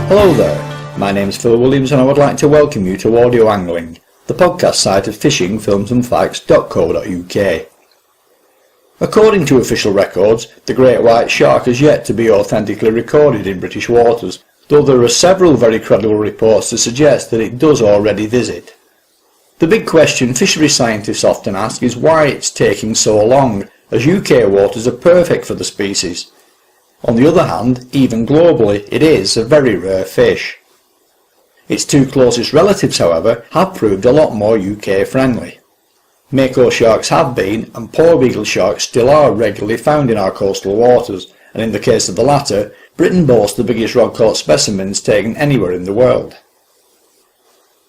Hello there, my name's Phil Williams and I would like to welcome you to Audio Angling, the podcast site of fishingfilmsandfacts.co.uk. According to official records, the great white shark has yet to be authentically recorded in British waters, though there are several very credible reports to suggest that it does already visit. The big question fisheries scientists often ask is why it's taking so long, as UK waters are perfect for the species. On the other hand, even globally, it is a very rare fish. Its two closest relatives, however, have proved a lot more UK friendly. Mako sharks have been, and Porbeagle sharks still are regularly found in our coastal waters, and in the case of the latter, Britain boasts the biggest rod-caught specimens taken anywhere in the world.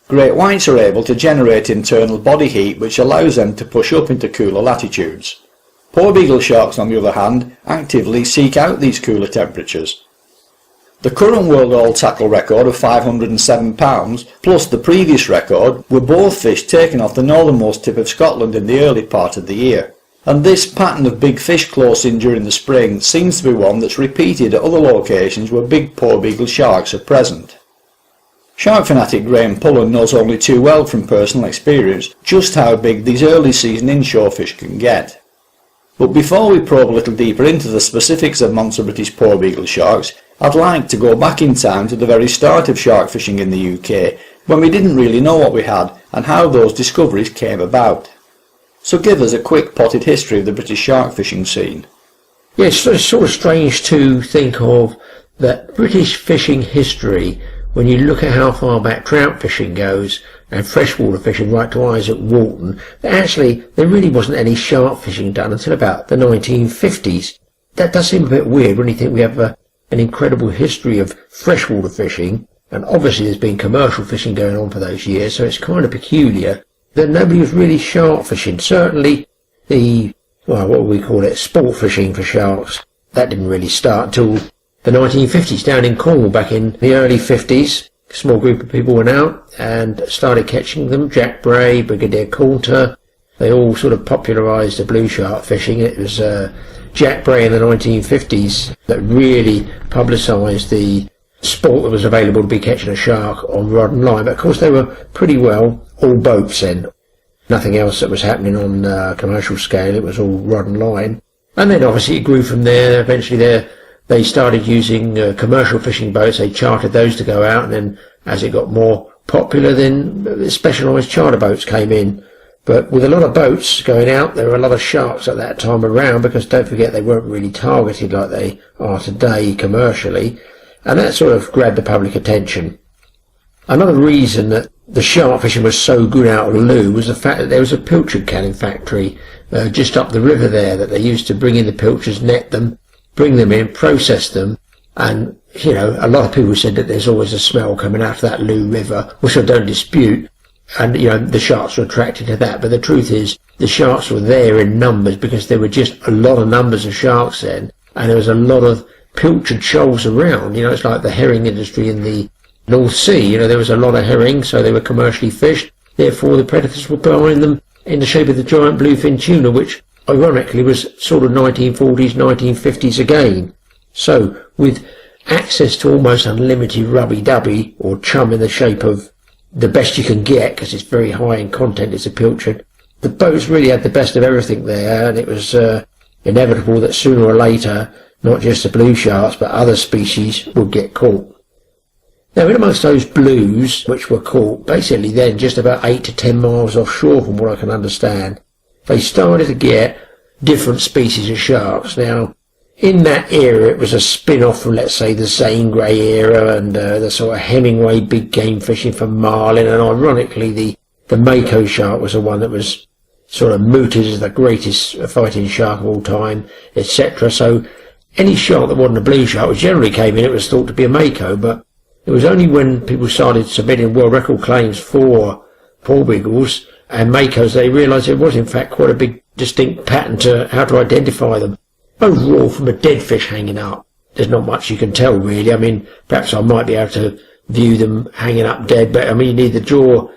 Great whites are able to generate internal body heat which allows them to push up into cooler latitudes. Porbeagle sharks, on the other hand, actively seek out these cooler temperatures. The current world all-tackle record of 507 pounds, plus the previous record, were both fish taken off the northernmost tip of Scotland in the early part of the year. And this pattern of big fish close in during the spring seems to be one that's repeated at other locations where big Porbeagle sharks are present. Shark fanatic Graeme Pullen knows only too well from personal experience just how big these early season inshore fish can get. But before we probe a little deeper into the specifics of monster British Porbeagle sharks, I'd like to go back in time to the very start of shark fishing in the UK, when we didn't really know what we had and how those discoveries came about. So give us a quick potted history of the British shark fishing scene. Yes, it's sort of strange to think of that British fishing history when you look at how far back trout fishing goes and freshwater fishing right to Isaac Walton, that actually there really wasn't any shark fishing done until about the 1950s. That does seem a bit weird when you think we have an incredible history of freshwater fishing, and obviously there's been commercial fishing going on for those years, so it's kind of peculiar that nobody was really shark fishing. Certainly what we call it, sport fishing for sharks, that didn't really start until the 1950s down in Cornwall back in the early 50s. A small group of people went out and started catching them. Jack Bray, Brigadier Coulter, they all sort of popularised the blue shark fishing. It was Jack Bray in the 1950s that really publicised the sport that was available to be catching a shark on rod and line. But of course they were pretty well all boats then. Nothing else that was happening on commercial scale. It was all rod and line. And then obviously it grew from there. Eventually they started using commercial fishing boats. They chartered those to go out, and then as it got more popular, then specialised charter boats came in. But with a lot of boats going out, there were a lot of sharks at that time around, because don't forget they weren't really targeted like they are today commercially, and that sort of grabbed the public attention. Another reason that the shark fishing was so good out of the Loo was the fact that there was a pilchard canning factory just up the river there, that they used to bring in the pilchards, net them, bring them in, process them, and, you know, a lot of people said that there's always a smell coming out of that Loo River, which I don't dispute, and, you know, the sharks were attracted to that, but the truth is, the sharks were there in numbers because there were just a lot of numbers of sharks then, and there was a lot of pilchard shoals around. You know, it's like the herring industry in the North Sea. You know, there was a lot of herring, so they were commercially fished, therefore the predators were buying them in the shape of the giant bluefin tuna, which ironically was sort of 1940s, 1950s again. So, with access to almost unlimited rubby-dubby, or chum in the shape of the best you can get, because it's very high in content, it's a pilchard, the boats really had the best of everything there, and it was inevitable that sooner or later, not just the blue sharks, but other species would get caught. Now, in amongst those blues, which were caught, basically then just about 8 to 10 miles offshore from what I can understand, they started to get different species of sharks. Now, in that era, it was a spin-off from, let's say, the Zane Grey era and the sort of Hemingway big game fishing for marlin, and ironically, the Mako shark was the one that was sort of mooted as the greatest fighting shark of all time, etc. So, any shark that wasn't a blue shark, which generally came in, it was thought to be a Mako, but it was only when people started submitting world record claims for Porbeagles and Makos, they realised there was in fact quite a big distinct pattern to how to identify them. Overall, from a dead fish hanging up, there's not much you can tell really. I mean, perhaps I might be able to view them hanging up dead, but I mean, you need the jaw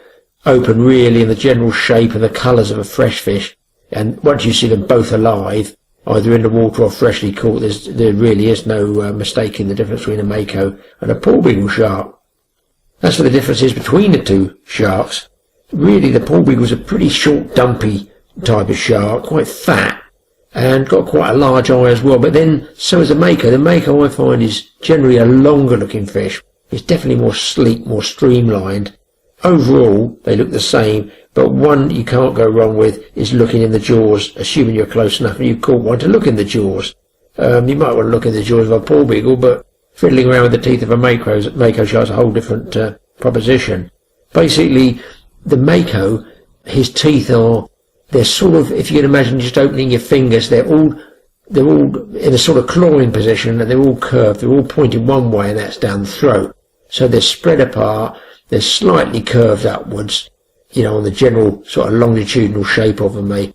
open really, and the general shape and the colours of a fresh fish, and once you see them both alive, either in the water or freshly caught. There really is no mistaking the difference between a mako and a Porbeagle shark. As for the differences between the two sharks, really the Porbeagle's a pretty short, dumpy type of shark, quite fat, and got quite a large eye as well. But then, so is the mako. The mako, I find, is generally a longer looking fish. It's definitely more sleek, more streamlined. Overall, they look the same, but one you can't go wrong with is looking in the jaws, assuming you're close enough and you've caught one to look in the jaws. You might want to look in the jaws of a Porbeagle, but fiddling around with the teeth of a mako shark is a whole different proposition. Basically, the mako, his teeth they're sort of, if you can imagine just opening your fingers, they're all in a sort of clawing position, and they're all curved, they're all pointed one way, and that's down the throat. So they're spread apart, they're slightly curved upwards, on the general sort of longitudinal shape of them.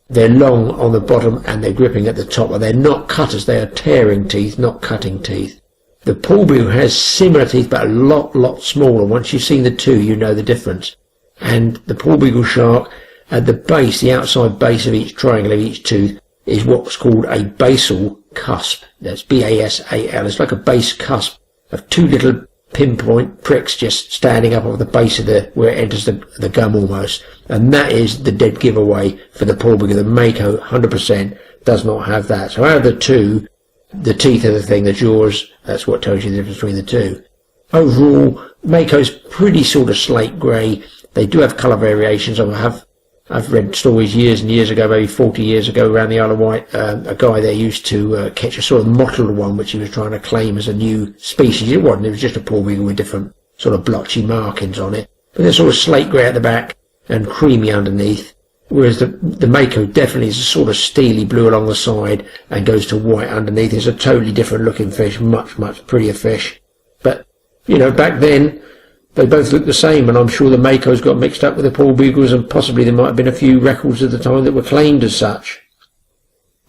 They're long on the bottom and they're gripping at the top, but they're not cutters, they are tearing teeth, not cutting teeth. The Porbeagle has similar teeth, but a lot smaller. Once you've seen the two, you know the difference. And the Porbeagle shark, at the base, the outside base of each triangle of each tooth, is what's called a basal cusp. That's B-A-S-A-L. It's like a base cusp of two little pinpoint pricks just standing up off the base of where it enters the gum almost. And that is the dead giveaway for the Porbeagle. The mako, 100%, does not have that. So out of the two, the teeth are the thing, the jaws, that's what tells you the difference between the two. Overall, mako's pretty sort of slate grey. They do have colour variations. I've read stories years and years ago, maybe 40 years ago, around the Isle of Wight. A guy there used to catch a sort of mottled one, which he was trying to claim as a new species. It wasn't. It was just a Porbeagle with different sort of blotchy markings on it. But they're sort of slate grey at the back and creamy underneath. Whereas the mako definitely is a sort of steely blue along the side and goes to white underneath. It's a totally different looking fish, much prettier fish. But, back then, they both look the same, and I'm sure the makos got mixed up with the Porbeagles, and possibly there might have been a few records at the time that were claimed as such.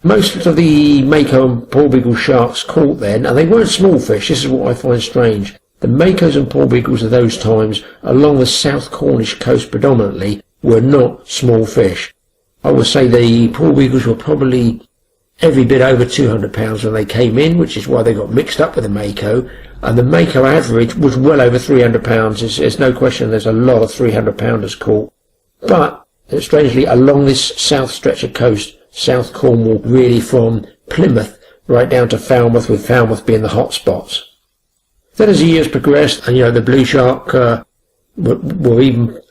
Most of the mako and Porbeagle sharks caught then, and they weren't small fish, this is what I find strange. The makos and Porbeagles of those times, along the South Cornish coast predominantly, were not small fish. I would say the Porbeagles were probably every bit over 200 pounds when they came in, which is why they got mixed up with the mako. And the mako average was well over 300 pounds. There's no question there's a lot of 300 pounders caught. But, strangely, along this south stretch of coast, South Cornwall, really from Plymouth right down to Falmouth, with Falmouth being the hot spots. Then as the years progressed, and the blue shark were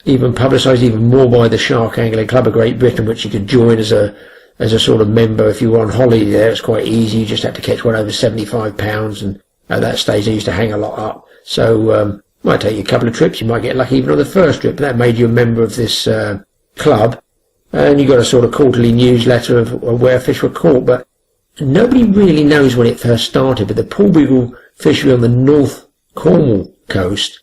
even publicised even more by the Shark Angling Club of Great Britain, which you could join as a sort of member if you were on holiday there. It's quite easy. You just had to catch one over 75 pounds, and at that stage they used to hang a lot up. So might take you a couple of trips. You might get lucky even on the first trip. But that made you a member of this club, and you got a sort of quarterly newsletter of where fish were caught. But nobody really knows when it first started. But the Porbeagle fishery on the North Cornwall coast,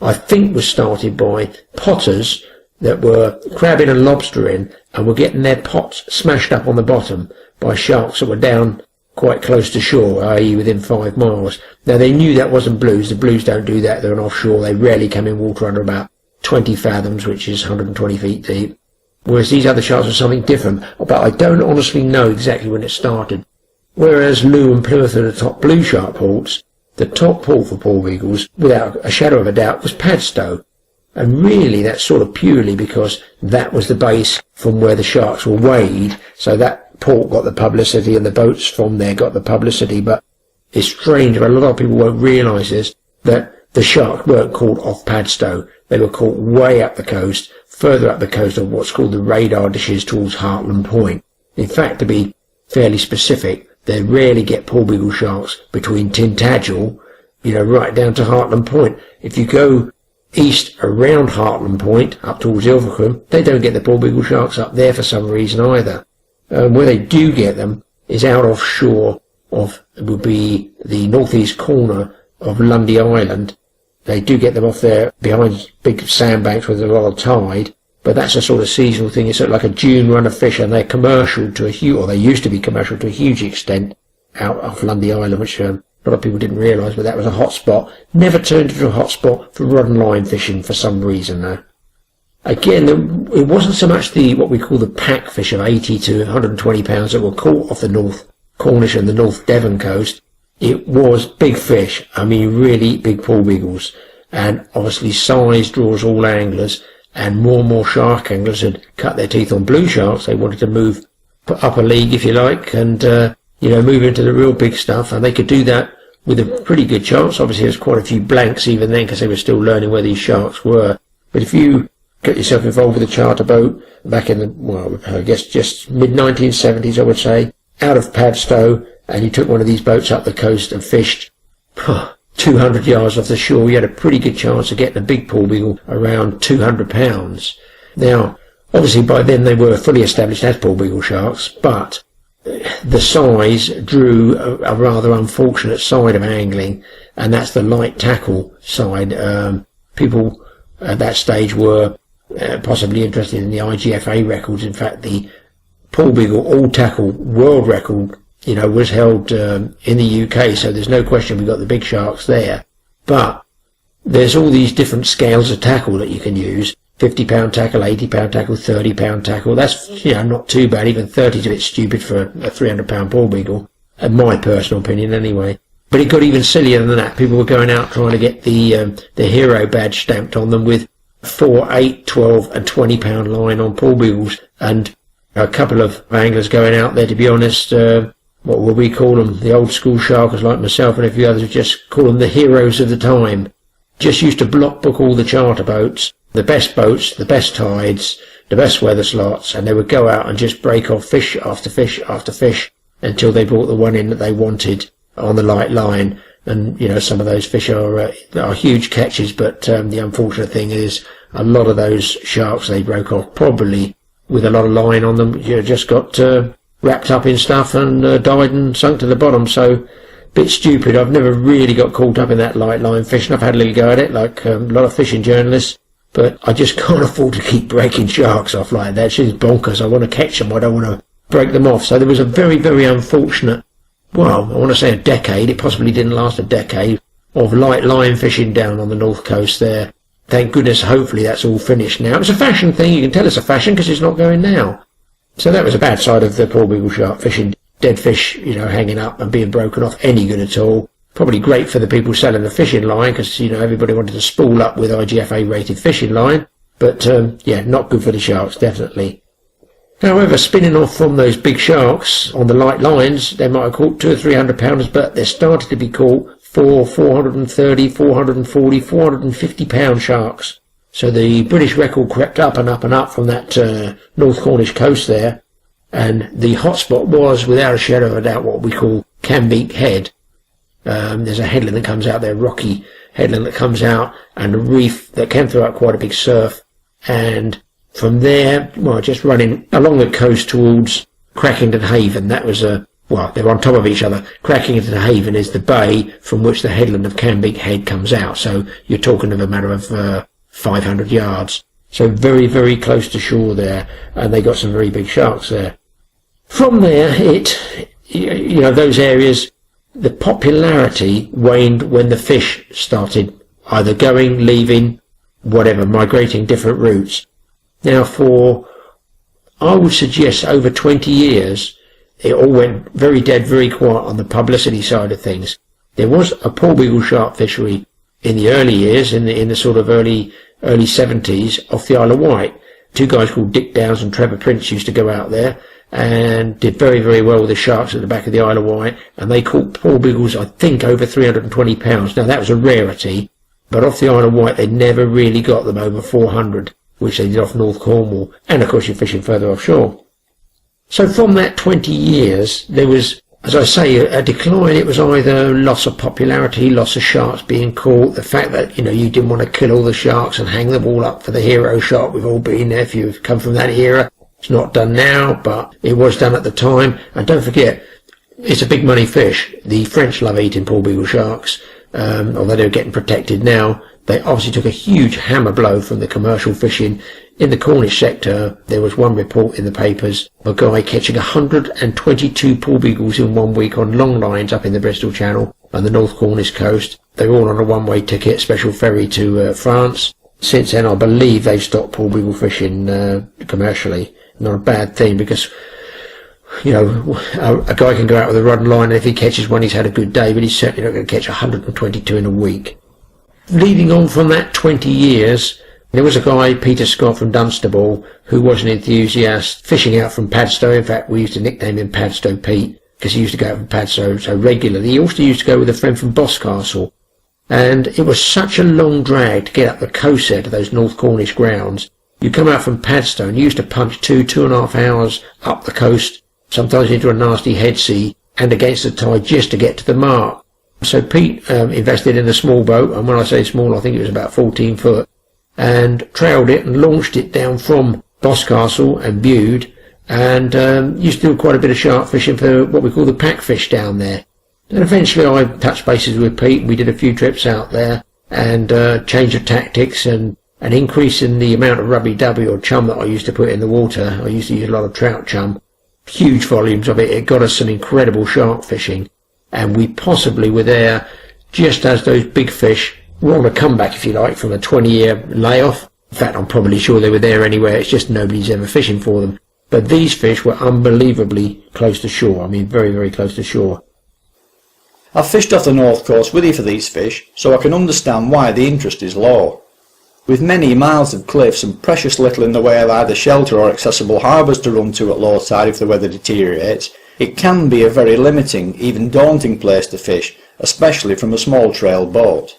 I think, was started by potters that were crabbing and lobstering and were getting their pots smashed up on the bottom by sharks that were down quite close to shore, i.e. within 5 miles. Now they knew that wasn't blues. The blues don't do that. They're an offshore. They rarely come in water under about 20 fathoms, which is 120 feet deep. Whereas these other sharks were something different. But I don't honestly know exactly when it started. Whereas Looe and Plymouth are the top blue shark ports, the top port for Porbeagles, without a shadow of a doubt, was Padstow. And really that's sort of purely because that was the base from where the sharks were weighed, so that port got the publicity and the boats from there got the publicity. But it's strange, but a lot of people won't realise this, that the sharks weren't caught off Padstow. They were caught way up the coast, further up the coast of what's called the radar dishes towards Hartland Point. In fact, to be fairly specific, they rarely get Porbeagle sharks between Tintagel, right down to Hartland Point. If you go east around Hartland Point, up towards Ilfracombe, they don't get the Porbeagle sharks up there for some reason either. Where they do get them is out offshore of, it would be the northeast corner of Lundy Island. They do get them off there behind big sandbanks with a lot of tide, but that's a sort of seasonal thing. It's sort of like a June run of fish, and they're commercial to a huge, or they used to be commercial to a huge extent out off Lundy Island, which a lot of people didn't realise, but that was a hot spot. Never turned into a hot spot for rod and line fishing for some reason though. Again, it wasn't so much what we call the pack fish of 80 to 120 pounds that were caught off the North Cornish and the North Devon coast. It was big fish. I mean, really big Porbeagles. And obviously size draws all anglers, and more shark anglers had cut their teeth on blue sharks. They wanted to move up a league, if you like, and move into the real big stuff, and they could do that with a pretty good chance. Obviously there's quite a few blanks even then because they were still learning where these sharks were. But if you get yourself involved with a charter boat back in I guess just mid-1970s, I would say, out of Padstow, and you took one of these boats up the coast and fished 200 yards off the shore, you had a pretty good chance of getting a big Porbeagle around 200 pounds. Now, obviously by then they were fully established as Porbeagle sharks, but the size drew a rather unfortunate side of angling, and that's the light tackle side. People at that stage were possibly interested in the IGFA records. In fact, the Porbeagle all-tackle world record, was held in the UK, so there's no question we got the big sharks there. But there's all these different scales of tackle that you can use. 50-pound tackle, 80-pound tackle, 30-pound tackle. That's, not too bad. Even 30's a bit stupid for a 300-pound Porbeagle, in my personal opinion anyway. But it got even sillier than that. People were going out trying to get the hero badge stamped on them with 4, 8, 12 and 20-pound line on Porbeagles. And a couple of anglers going out there, to be honest, what would we call them? The old school sharkers like myself and a few others would just call them the heroes of the time. Just used to block book all the charter boats, the best tides, the best weather slots, and they would go out and just break off fish after fish after fish until they brought the one in that they wanted on the light line. And, some of those fish are huge catches, but the unfortunate thing is a lot of those sharks they broke off probably with a lot of line on them, just got wrapped up in stuff and died and sunk to the bottom. So, bit stupid. I've never really got caught up in that light line fishing. I've had a little go at it, like a lot of fishing journalists, but I just can't afford to keep breaking sharks off like that. It's just bonkers. I want to catch them, I don't want to break them off. So there was a very, very unfortunate, I want to say a decade, it possibly didn't last a decade, of light line fishing down on the north coast there. Thank goodness, hopefully that's all finished now. It's a fashion thing. You can tell it's a fashion because it's not going now. So that was a bad side of the Porbeagle shark fishing. Dead fish, hanging up and being broken off, any good at all. Probably great for the people selling the fishing line because, everybody wanted to spool up with IGFA rated fishing line. But, not good for the sharks, definitely. However, spinning off from those big sharks on the light lines, they might have caught 200 or 300 pounders, but they're starting to be caught 430, 440, 450 pound sharks. So the British record crept up and up and up from that North Cornish coast there, and the hotspot was, without a shadow of a doubt, what we call Cambeak Head. There's a headland that comes out there, rocky headland that comes out, and a reef that can throw out quite a big surf, and from there, just running along the coast towards Crackington Haven, that was they're on top of each other. Crackington Haven is the bay from which the headland of Cambeak Head comes out, so you're talking of a matter of 500 yards. So very, very close to shore there, and they got some very big sharks there. From there, those areas, the popularity waned when the fish started either going, leaving, whatever, migrating different routes. Now I would suggest over 20 years, it all went very dead, very quiet on the publicity side of things. There was a Porbeagle shark fishery in the early years, in the sort of early 70s, off the Isle of Wight. Two guys called Dick Downs and Trevor Prince used to go out there and did very, very well with the sharks at the back of the Isle of Wight, and they caught Porbeagles, I think, over 320 pounds. Now that was a rarity, but off the Isle of Wight they never really got them over 400, which they did off North Cornwall, and of course you're fishing further offshore. So from that 20 years, there was, as I say, a decline. It was either loss of popularity, loss of sharks being caught, the fact that, you didn't want to kill all the sharks and hang them all up for the hero shark. We've all been there if you've come from that era. It's not done now, but it was done at the time. And don't forget, it's a big money fish. The French love eating Porbeagle sharks, although they're getting protected now. They obviously took a huge hammer blow from the commercial fishing. In the Cornish sector, there was one report in the papers of a guy catching 122 Porbeagles in 1 week on long lines up in the Bristol Channel and the North Cornish coast. They were all on a one-way ticket, special ferry to France. Since then, I believe they've stopped Porbeagle fishing commercially. Not a bad thing, because you know, a guy can go out with a rod and line, and if he catches one, he's had a good day, but he's certainly not going to catch 122 in a week. Leading on from that 20 years, there was a guy, Peter Scott from Dunstable, who was an enthusiast, fishing out from Padstow. In fact, we used to nickname him Padstow Pete, because he used to go out from Padstow so regularly. He also used to go with a friend from Boscastle. And it was such a long drag to get up the coast there to those North Cornish grounds. You come out from Padstow and you used to punch 2.5 hours up the coast, sometimes into a nasty head sea, and against the tide just to get to the mark. So Pete invested in a small boat, and when I say small, I think it was about 14 foot, and trailed it and launched it down from Boscastle and Bude, and used to do quite a bit of shark fishing for what we call the pack fish down there. And eventually I touched bases with Pete, and we did a few trips out there, and change of tactics, and an increase in the amount of rubby-dubby or chum that I used to put in the water. I used to use a lot of trout chum, huge volumes of it. It got us some incredible shark fishing, and we possibly were there just as those big fish were on a comeback, if you like, from a 20-year layoff. In fact, I'm probably sure they were there anyway, it's just nobody's ever fishing for them. But these fish were unbelievably close to shore. I mean, very, very close to shore. I've fished off the north coast with you for these fish, so I can understand why the interest is low. With many miles of cliffs and precious little in the way of either shelter or accessible harbours to run to at low tide if the weather deteriorates, it can be a very limiting, even daunting place to fish, especially from a small trail boat.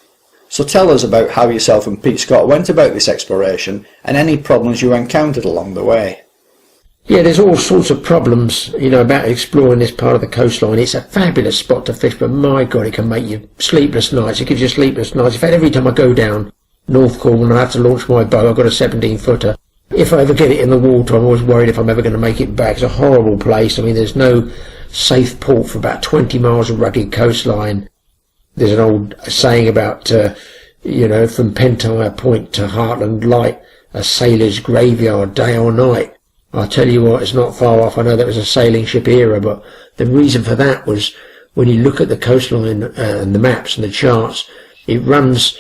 So tell us about how yourself and Pete Scott went about this exploration and any problems you encountered along the way. Yeah, there's all sorts of problems, you know, about exploring this part of the coastline. It's a fabulous spot to fish, but my God, it can make you sleepless nights. It gives you sleepless nights. In fact, every time I go down North Cornwall and I have to launch my boat, I've got a 17-footer. If I ever get it in the water, I'm always worried if I'm ever going to make it back. It's a horrible place. I mean, there's no safe port for about 20 miles of rugged coastline. There's an old saying about, you know, from Pentire Point to Heartland Light, a sailor's graveyard, day or night. I'll tell you what, it's not far off. I know that was a sailing ship era, but the reason for that was when you look at the coastline and the maps and the charts, it runs,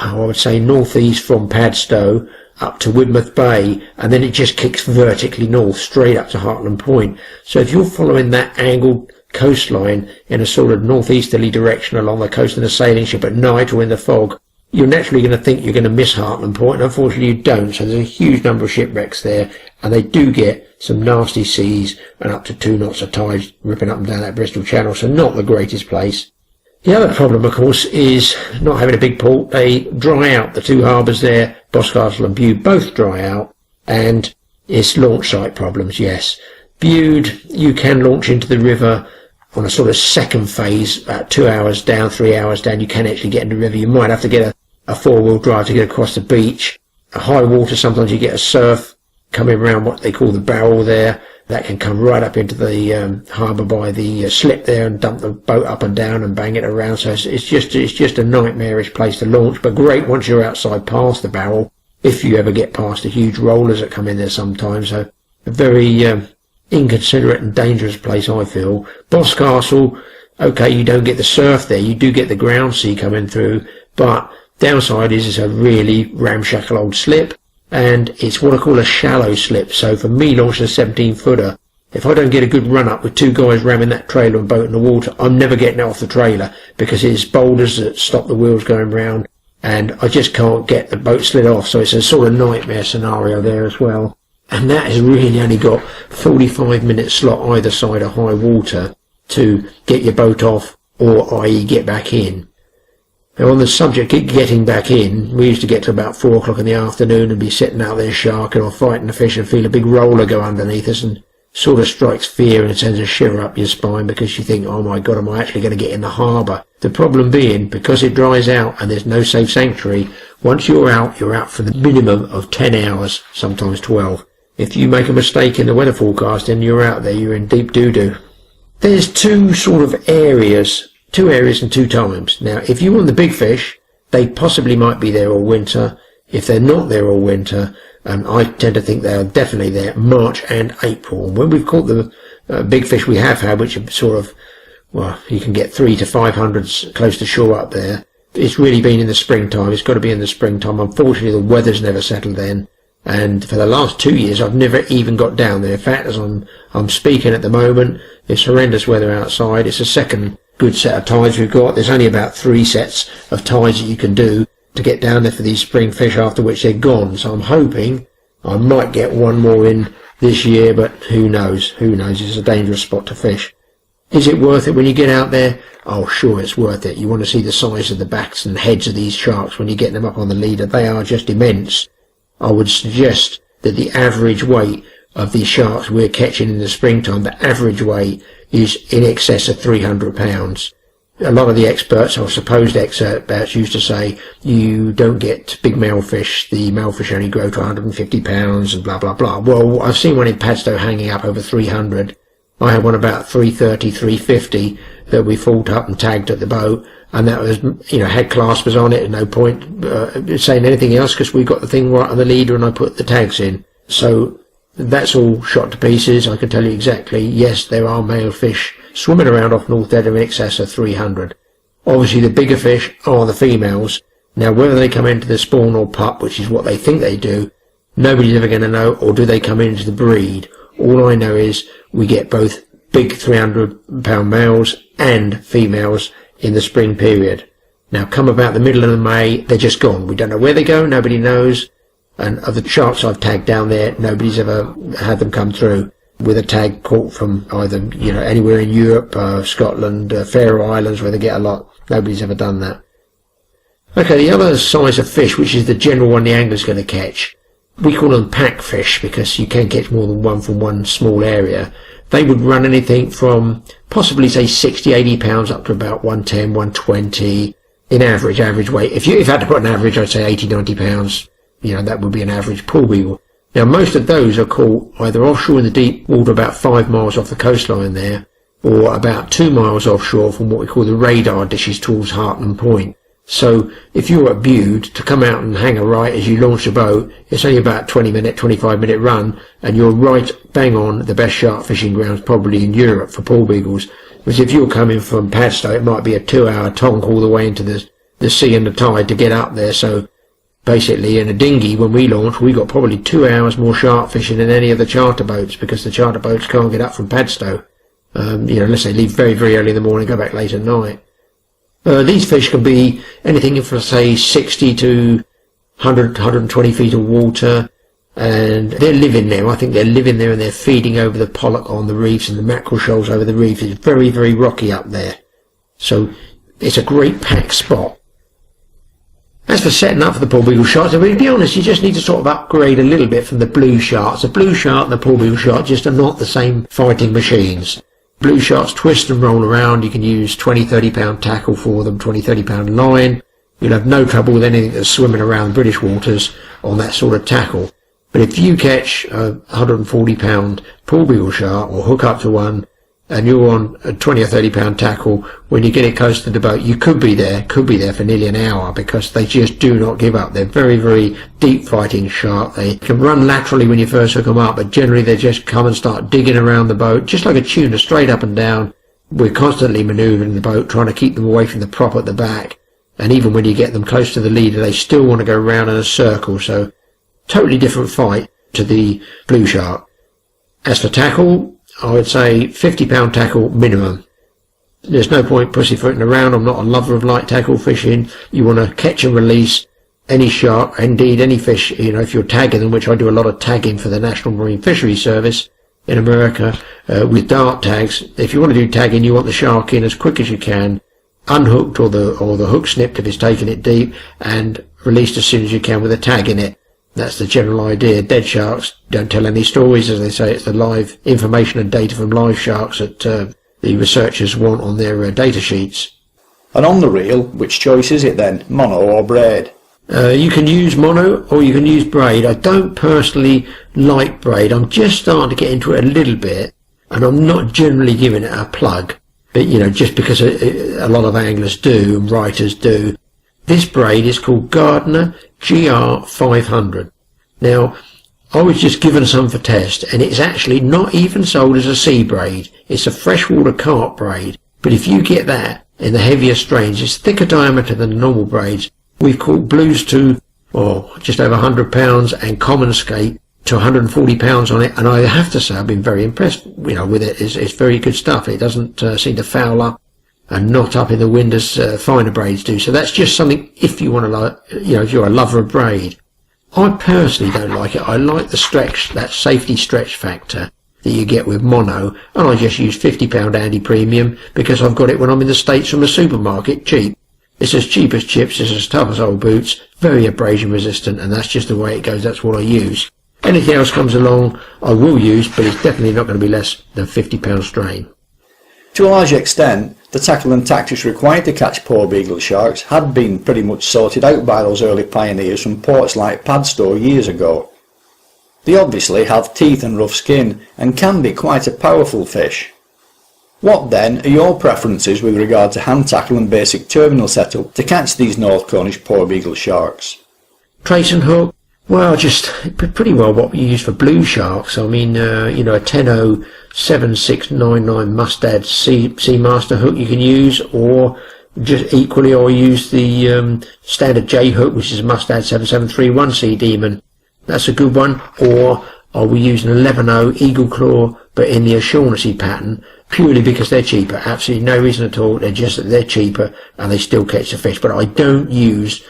I would say, northeast from Padstow up to Widmouth Bay, and then it just kicks vertically north, straight up to Heartland Point. So if you're following that angled coastline in a sort of northeasterly direction along the coast in a sailing ship at night or in the fog, you're naturally going to think you're going to miss Heartland Point, and unfortunately you don't. So there's a huge number of shipwrecks there, and they do get some nasty seas and up to 2 knots of tide ripping up and down that Bristol Channel, so not the greatest place. The other problem, of course, is not having a big port. They dry out. The two harbours there, Boscastle and Bude, both dry out, and it's launch site problems, yes. Bude, you can launch into the river on a sort of second phase, about 2 hours down, 3 hours down. You can actually get in the river. You might have to get a four-wheel drive to get across the beach. A high water, sometimes you get a surf coming around what they call the barrel there. That can come right up into the harbour by the slip there and dump the boat up and down and bang it around. So it's just a nightmarish place to launch, but great once you're outside past the barrel, if you ever get past the huge rollers that come in there sometimes. So a very inconsiderate and dangerous place, I feel. Boscastle, okay, you don't get the surf there, you do get the ground sea coming through, but downside is it's a really ramshackle old slip, and it's what I call a shallow slip. So for me, launching a 17-footer, if I don't get a good run up with two guys ramming that trailer and boat in the water, I'm never getting it off the trailer, because it's boulders that stop the wheels going round, and I just can't get the boat slid off. So it's a sort of nightmare scenario there as well. And that has really only got 45-minute slot either side of high water to get your boat off, or i.e. get back in. Now on the subject of getting back in, we used to get to about 4 o'clock in the afternoon and be sitting out there sharking or fighting the fish and feel a big roller go underneath us, and sort of strikes fear and sends a shiver up your spine, because you think, oh my God, am I actually going to get in the harbour? The problem being, because it dries out and there's no safe sanctuary, once you're out for the minimum of 10 hours, sometimes 12. If you make a mistake in the weather forecast and you're out there, you're in deep doo-doo. There's two sort of areas, 2 areas and 2 times. Now, if you want the big fish, they possibly might be there all winter. If they're not there all winter, I tend to think they're definitely there March and April. When we've caught the big fish we have had, which are sort of, well, you can get 300 to 500 close to shore up there, it's really been in the springtime. It's got to be in the springtime. Unfortunately, the weather's never settled then. And for the last 2 years, I've never even got down there. In fact, as I'm speaking at the moment, it's horrendous weather outside. It's the second good set of tides we've got. There's only about 3 sets of tides that you can do to get down there for these spring fish, after which they're gone. So I'm hoping I might get one more in this year, but who knows? Who knows? It's a dangerous spot to fish. Is it worth it when you get out there? Oh, sure, it's worth it. You want to see the size of the backs and heads of these sharks when you get them up on the leader. They are just immense. I would suggest that the average weight of these sharks we're catching in the springtime, the average weight is in excess of 300 pounds. A lot of the experts, or supposed experts, used to say you don't get big male fish. The male fish only grow to 150 pounds and blah, blah, blah. Well, I've seen one in Padstow hanging up over 300. I had one about 330, 350 that we fought up and tagged at the boat, and that was, had claspers on it, and no point saying anything else because we got the thing right on the leader and I put the tags in. So that's all shot to pieces. I can tell you exactly, yes, there are male fish swimming around off North Dedham in excess of 300. Obviously the bigger fish are the females. Now whether they come into the spawn or pup, which is what they think they do, nobody's ever going to know, or do they come into the breed. All I know is we get both big 300 pound males and females in the spring period. Now come about the middle of May, they're just gone. We don't know where they go, nobody knows. And of the sharks I've tagged down there, nobody's ever had them come through with a tag caught from either, anywhere in Europe, Scotland, Faroe Islands, where they get a lot. Nobody's ever done that. Okay, the other size of fish, which is the general one the angler's going to catch, we call them pack fish because you can catch more than one from one small area. They would run anything from possibly, say, 60, 80 pounds up to about 110, 120 in average weight. If you had to put an average, I'd say 80, 90 pounds. That would be an average porbeagle. Now, most of those are caught either offshore in the deep water about 5 miles off the coastline there, or about 2 miles offshore from what we call the radar dishes towards Hartland Point. So if you're at Bude, to come out and hang a right as you launch a boat, it's only about 25 minute run, and you're right bang on the best shark fishing grounds probably in Europe for porbeagles. Whereas if you're coming from Padstow, it might be a 2-hour tonk all the way into the sea and the tide to get up there. So basically in a dinghy, when we launch, we got probably 2 hours more shark fishing than any of the charter boats, because the charter boats can't get up from Padstow, unless they leave very, very early in the morning, go back late at night. These fish can be anything from, say, 60 to 100, 120 feet of water, and they're living there. I think they're living there and they're feeding over the pollock on the reefs and the mackerel shoals over the reef. It's very, very rocky up there. So it's a great packed spot. As for setting up for the Porbeagle Sharks, to be honest, you just need to sort of upgrade a little bit from the blue sharks. The blue shark and the Porbeagle shark just are not the same fighting machines. Blue sharks twist and roll around. You can use 20, 30 pound tackle for them, 20, 30 pound line. You'll have no trouble with anything that's swimming around British waters on that sort of tackle. But if you catch a 140 pound Porbeagle shark or hook up to one, and you're on a 20 or 30 pound tackle, when you get it close to the boat, you could be there for nearly an hour, because they just do not give up. They're very, very deep fighting shark. They can run laterally when you first hook them up, but generally they just come and start digging around the boat, just like a tuna, straight up and down. We're constantly manoeuvring the boat, trying to keep them away from the prop at the back. And even when you get them close to the leader, they still want to go round in a circle. So, totally different fight to the blue shark. As for tackle, I would say 50 pound tackle minimum. There's no point pussyfooting around. I'm not a lover of light tackle fishing. You want to catch and release any shark, indeed any fish, if you're tagging them, which I do a lot of tagging for the National Marine Fisheries Service in America, with dart tags. If you want to do tagging, you want the shark in as quick as you can, unhooked or the hook snipped if it's taking it deep, and released as soon as you can with a tag in it. That's the general idea. Dead sharks don't tell any stories, as they say. It's the live information and data from live sharks that the researchers want on their data sheets. And on the reel, which choice is it then, mono or braid? You can use mono or you can use braid. I don't personally like braid. I'm just starting to get into it a little bit, and I'm not generally giving it a plug. But, just because a lot of anglers do and writers do. This braid is called Gardner GR500. Now, I was just given some for test, and it's actually not even sold as a sea braid. It's a freshwater carp braid. But if you get that, in the heavier strains. It's thicker diameter than the normal braids. We've caught blues to just over £100 and common skate to £140 on it, and I have to say I've been very impressed with it. It's very good stuff. It doesn't seem to foul up and knot up in the wind as finer braids do. So that's just something if you want to, if you're a lover of braid. I personally don't like it. I like the stretch, that safety stretch factor that you get with mono, and I just use £50 Andy Premium because I've got it when I'm in the States from a supermarket, cheap. It's as cheap as chips, it's as tough as old boots, very abrasion resistant, and that's just the way it goes. That's what I use. Anything else comes along I will use, but it's definitely not going to be less than £50 strain. To a large extent, the tackle and tactics required to catch Porbeagle sharks had been pretty much sorted out by those early pioneers from ports like Padstow years ago. They obviously have teeth and rough skin and can be quite a powerful fish. What then are your preferences with regard to hand tackle and basic terminal setup to catch these North Cornish Porbeagle sharks? Trace and hook? Well, just pretty well what we use for blue sharks. I mean, a 10-0 7699 Mustad Seamaster hook you can use, or just equally I'll use the standard J hook, which is a Mustad 7731 Sea Demon. That's a good one. Or I will use an 11-0 Eagle Claw, but in the O'Shaughnessy pattern, purely because they're cheaper. Absolutely no reason at all. They're cheaper and they still catch the fish. But I don't use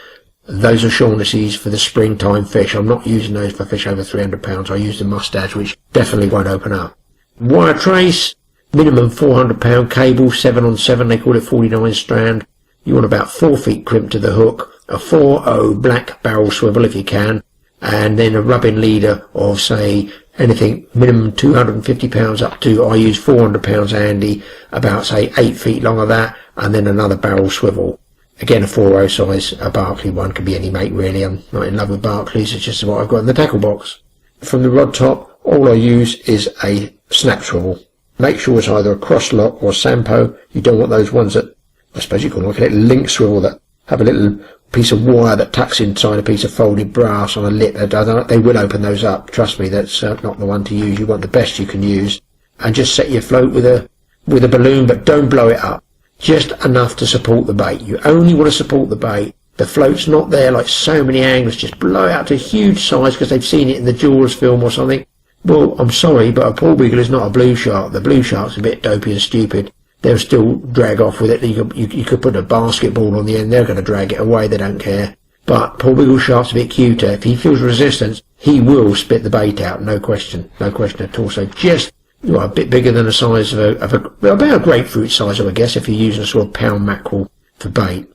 those O'Shaughnessy's for the springtime fish. I'm not using those for fish over £300. I use the Mustads, which definitely won't open up. Wire trace, minimum £400 cable, 7-on-7, they call it 49 strand. You want about 4 feet crimp to the hook, a 4-0 black barrel swivel if you can, and then a rubbing leader of, say, anything minimum £250 up to, I use £400 Andy, about, say, 8 feet long of that, and then another barrel swivel. Again, a 4-0 size, a Barclay one, can be any mate really. I'm not in love with Barclays, it's just what I've got in the tackle box. From the rod top, all I use is a snap swivel. Make sure it's either a cross lock or Sampo. You don't want those ones that, I suppose you call them like a little link swivel, that have a little piece of wire that tucks inside a piece of folded brass on a lip. They will open those up. Trust me, that's not the one to use. You want the best you can use. And just set your float with a balloon, but don't blow it up. Just enough to support the bait. You only want to support the bait. The float's not there like so many anglers just blow it out to a huge size because they've seen it in the Jaws film or something. Well, I'm sorry, but a Porbeagle is not a blue shark. The blue shark's a bit dopey and stupid. They'll still drag off with it. You could put a basketball on the end. They're going to drag it away. They don't care. But Porbeagle shark's a bit cuter. If he feels resistance, he will spit the bait out. No question. No question at all. So just a bit bigger than the size of about a grapefruit size, I guess, if you're using a sort of pound mackerel for bait.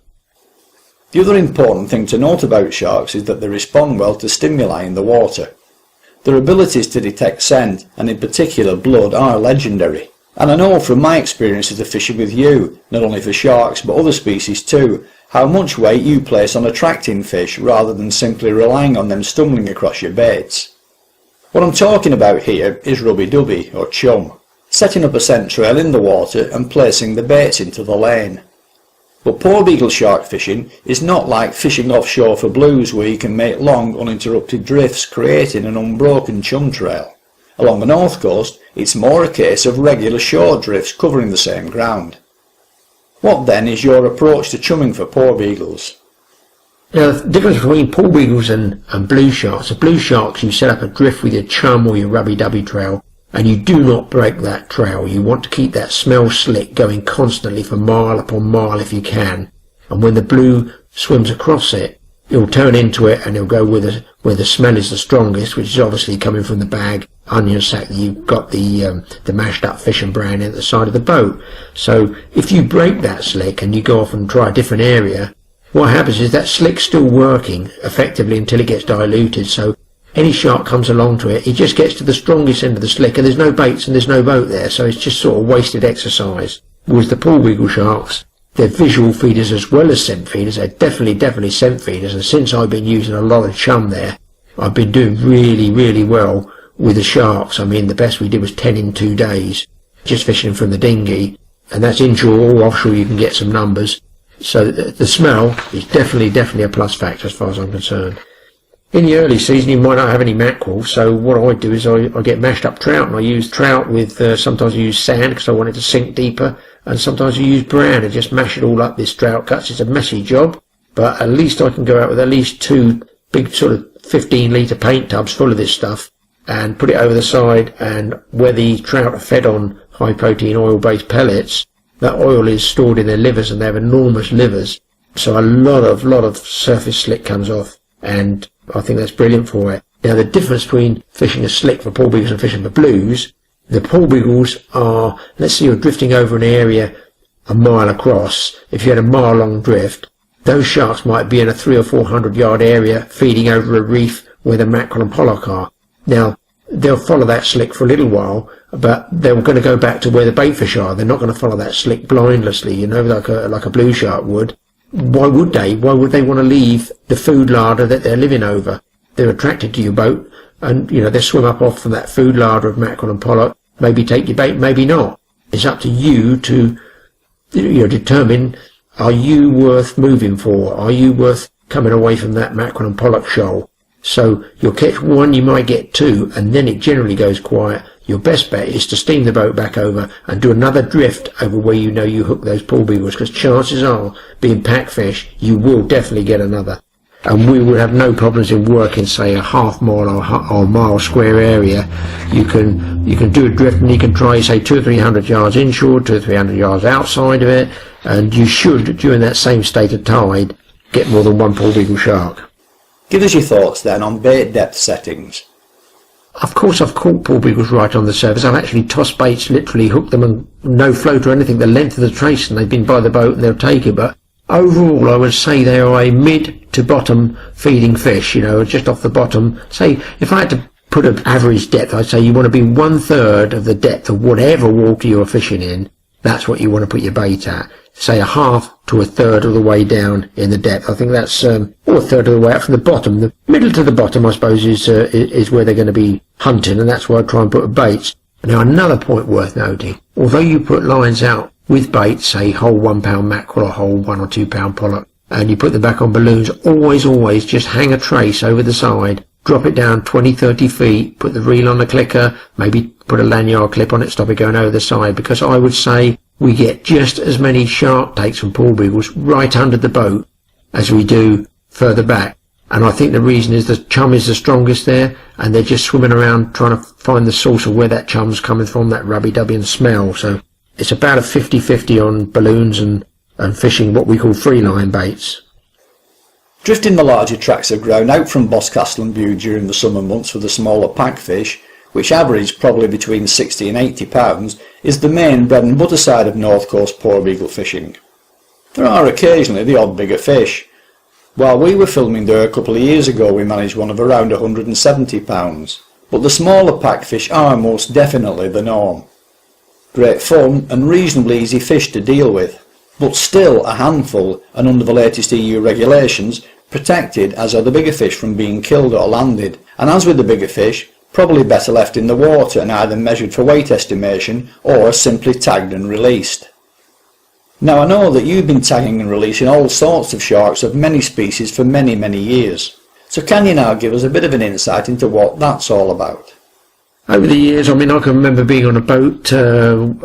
The other important thing to note about sharks is that they respond well to stimuli in the water. Their abilities to detect scent, and in particular blood, are legendary. And I know from my experiences of fishing with you, not only for sharks but other species too, how much weight you place on attracting fish rather than simply relying on them stumbling across your baits. What I'm talking about here is rubby-dubby, or chum, setting up a scent trail in the water and placing the baits into the lane. But Porbeagle shark fishing is not like fishing offshore for blues where you can make long uninterrupted drifts creating an unbroken chum trail. Along the north coast, it's more a case of regular shore drifts covering the same ground. What then is your approach to chumming for Porbeagles? Now, the difference between Porbeagles and blue sharks, the blue sharks you set up a drift with your chum or your rubby-dubby trail, and you do not break that trail. You want to keep that smell slick going constantly for mile upon mile if you can. And when the blue swims across it, it'll turn into it and it'll go where the smell is the strongest, which is obviously coming from the bag onion sack that you've got the mashed up fish and bran at the side of the boat. So if you break that slick and you go off and try a different area, what happens is that slick's still working effectively until it gets diluted. So any shark comes along to it, it just gets to the strongest end of the slick and there's no baits and there's no boat there, so it's just sort of wasted exercise. Whereas the Porbeagle sharks, they're visual feeders as well as scent feeders. They're definitely scent feeders, and since I've been using a lot of chum there, I've been doing really well with the sharks. I mean, the best we did was 10 in 2 days, just fishing from the dinghy, and that's inshore or offshore. You can get some numbers. So the smell is definitely a plus factor as far as I'm concerned. In the early season you might not have any mackerel, so what I do is I get mashed up trout, and I use trout with, sometimes I use sand because I want it to sink deeper, and sometimes you use bran and just mash it all up, this drought cuts. It's a messy job, but at least I can go out with at least 2 big sort of 15-litre paint tubs full of this stuff and put it over the side, and where the trout are fed on high protein oil based pellets, that oil is stored in their livers, and they have enormous livers, so a lot of surface slick comes off, and I think that's brilliant for it. Now the difference between fishing a slick for porbeagles and fishing for blues, the porbeagles are, let's say you're drifting over an area a mile across. If you had a mile long drift, those sharks might be in a 300 or 400 yard area feeding over a reef where the mackerel and pollock are. Now, they'll follow that slick for a little while, but they're going to go back to where the bait fish are. They're not going to follow that slick blindlessly, you know, like a blue shark would. Why would they? Why would they want to leave the food larder that they're living over? They're attracted to your boat, and, you know, they swim up off from that food larder of mackerel and pollock, maybe take your bait, maybe not. It's up to you to, you know, determine, are you worth moving for? Are you worth coming away from that mackerel and pollock shoal? So you'll catch one, you might get 2, and then it generally goes quiet. Your best bet is to steam the boat back over and do another drift over where you know you hook those porbeagles, because chances are, being pack fish, you will definitely get another. And we would have no problems in working, say, a half mile or mile square area. You can do a drift, and you can try, say, 200 or 300 yards inshore, 200 or 300 yards outside of it, and you should, during that same state of tide, get more than one porbeagle shark. Give us your thoughts then on bait depth settings. Of course I've caught porbeagles right on the surface. I've actually tossed baits, literally hooked them, and no float or anything, the length of the trace, and they've been by the boat and they'll take it. But overall I would say they are a mid to bottom feeding fish, you know, just off the bottom. Say, if I had to put an average depth, I'd say you want to be 1/3 of the depth of whatever water you're fishing in. That's what you want to put your bait at. Say a half to a third of the way down in the depth. I think that's or a third of the way up from the bottom. The middle to the bottom, I suppose, is where they're going to be hunting, and that's why I try and put baits. Now another point worth noting: although you put lines out with baits, say whole 1 pound mackerel or whole 1 or 2 pound pollock, and you put them back on balloons, always just hang a trace over the side, drop it down 20-30 feet, put the reel on the clicker, maybe put a lanyard clip on it, stop it going over the side, because I would say we get just as many shark takes from porbeagles right under the boat as we do further back. And I think the reason is the chum is the strongest there, and they're just swimming around trying to find the source of where that chum's coming from, that rubby-dubby and smell. So it's about a 50-50 on balloons and fishing what we call free line baits. Drifting the larger tracts of ground out from Boscastle and Bute during the summer months for the smaller pack fish, which average probably between 60 and 80 pounds, is the main bread and butter side of North Coast porbeagle fishing. There are occasionally the odd bigger fish. While we were filming there a couple of years ago, we managed one of around 170 pounds, but the smaller pack fish are most definitely the norm. Great fun and reasonably easy fish to deal with, but still a handful, and under the latest EU regulations, protected as are the bigger fish from being killed or landed, and as with the bigger fish, probably better left in the water and either measured for weight estimation or simply tagged and released. Now I know that you've been tagging and releasing all sorts of sharks of many species for many years, so can you now give us a bit of an insight into what that's all about? Over the years, I mean, I can remember being on a boat,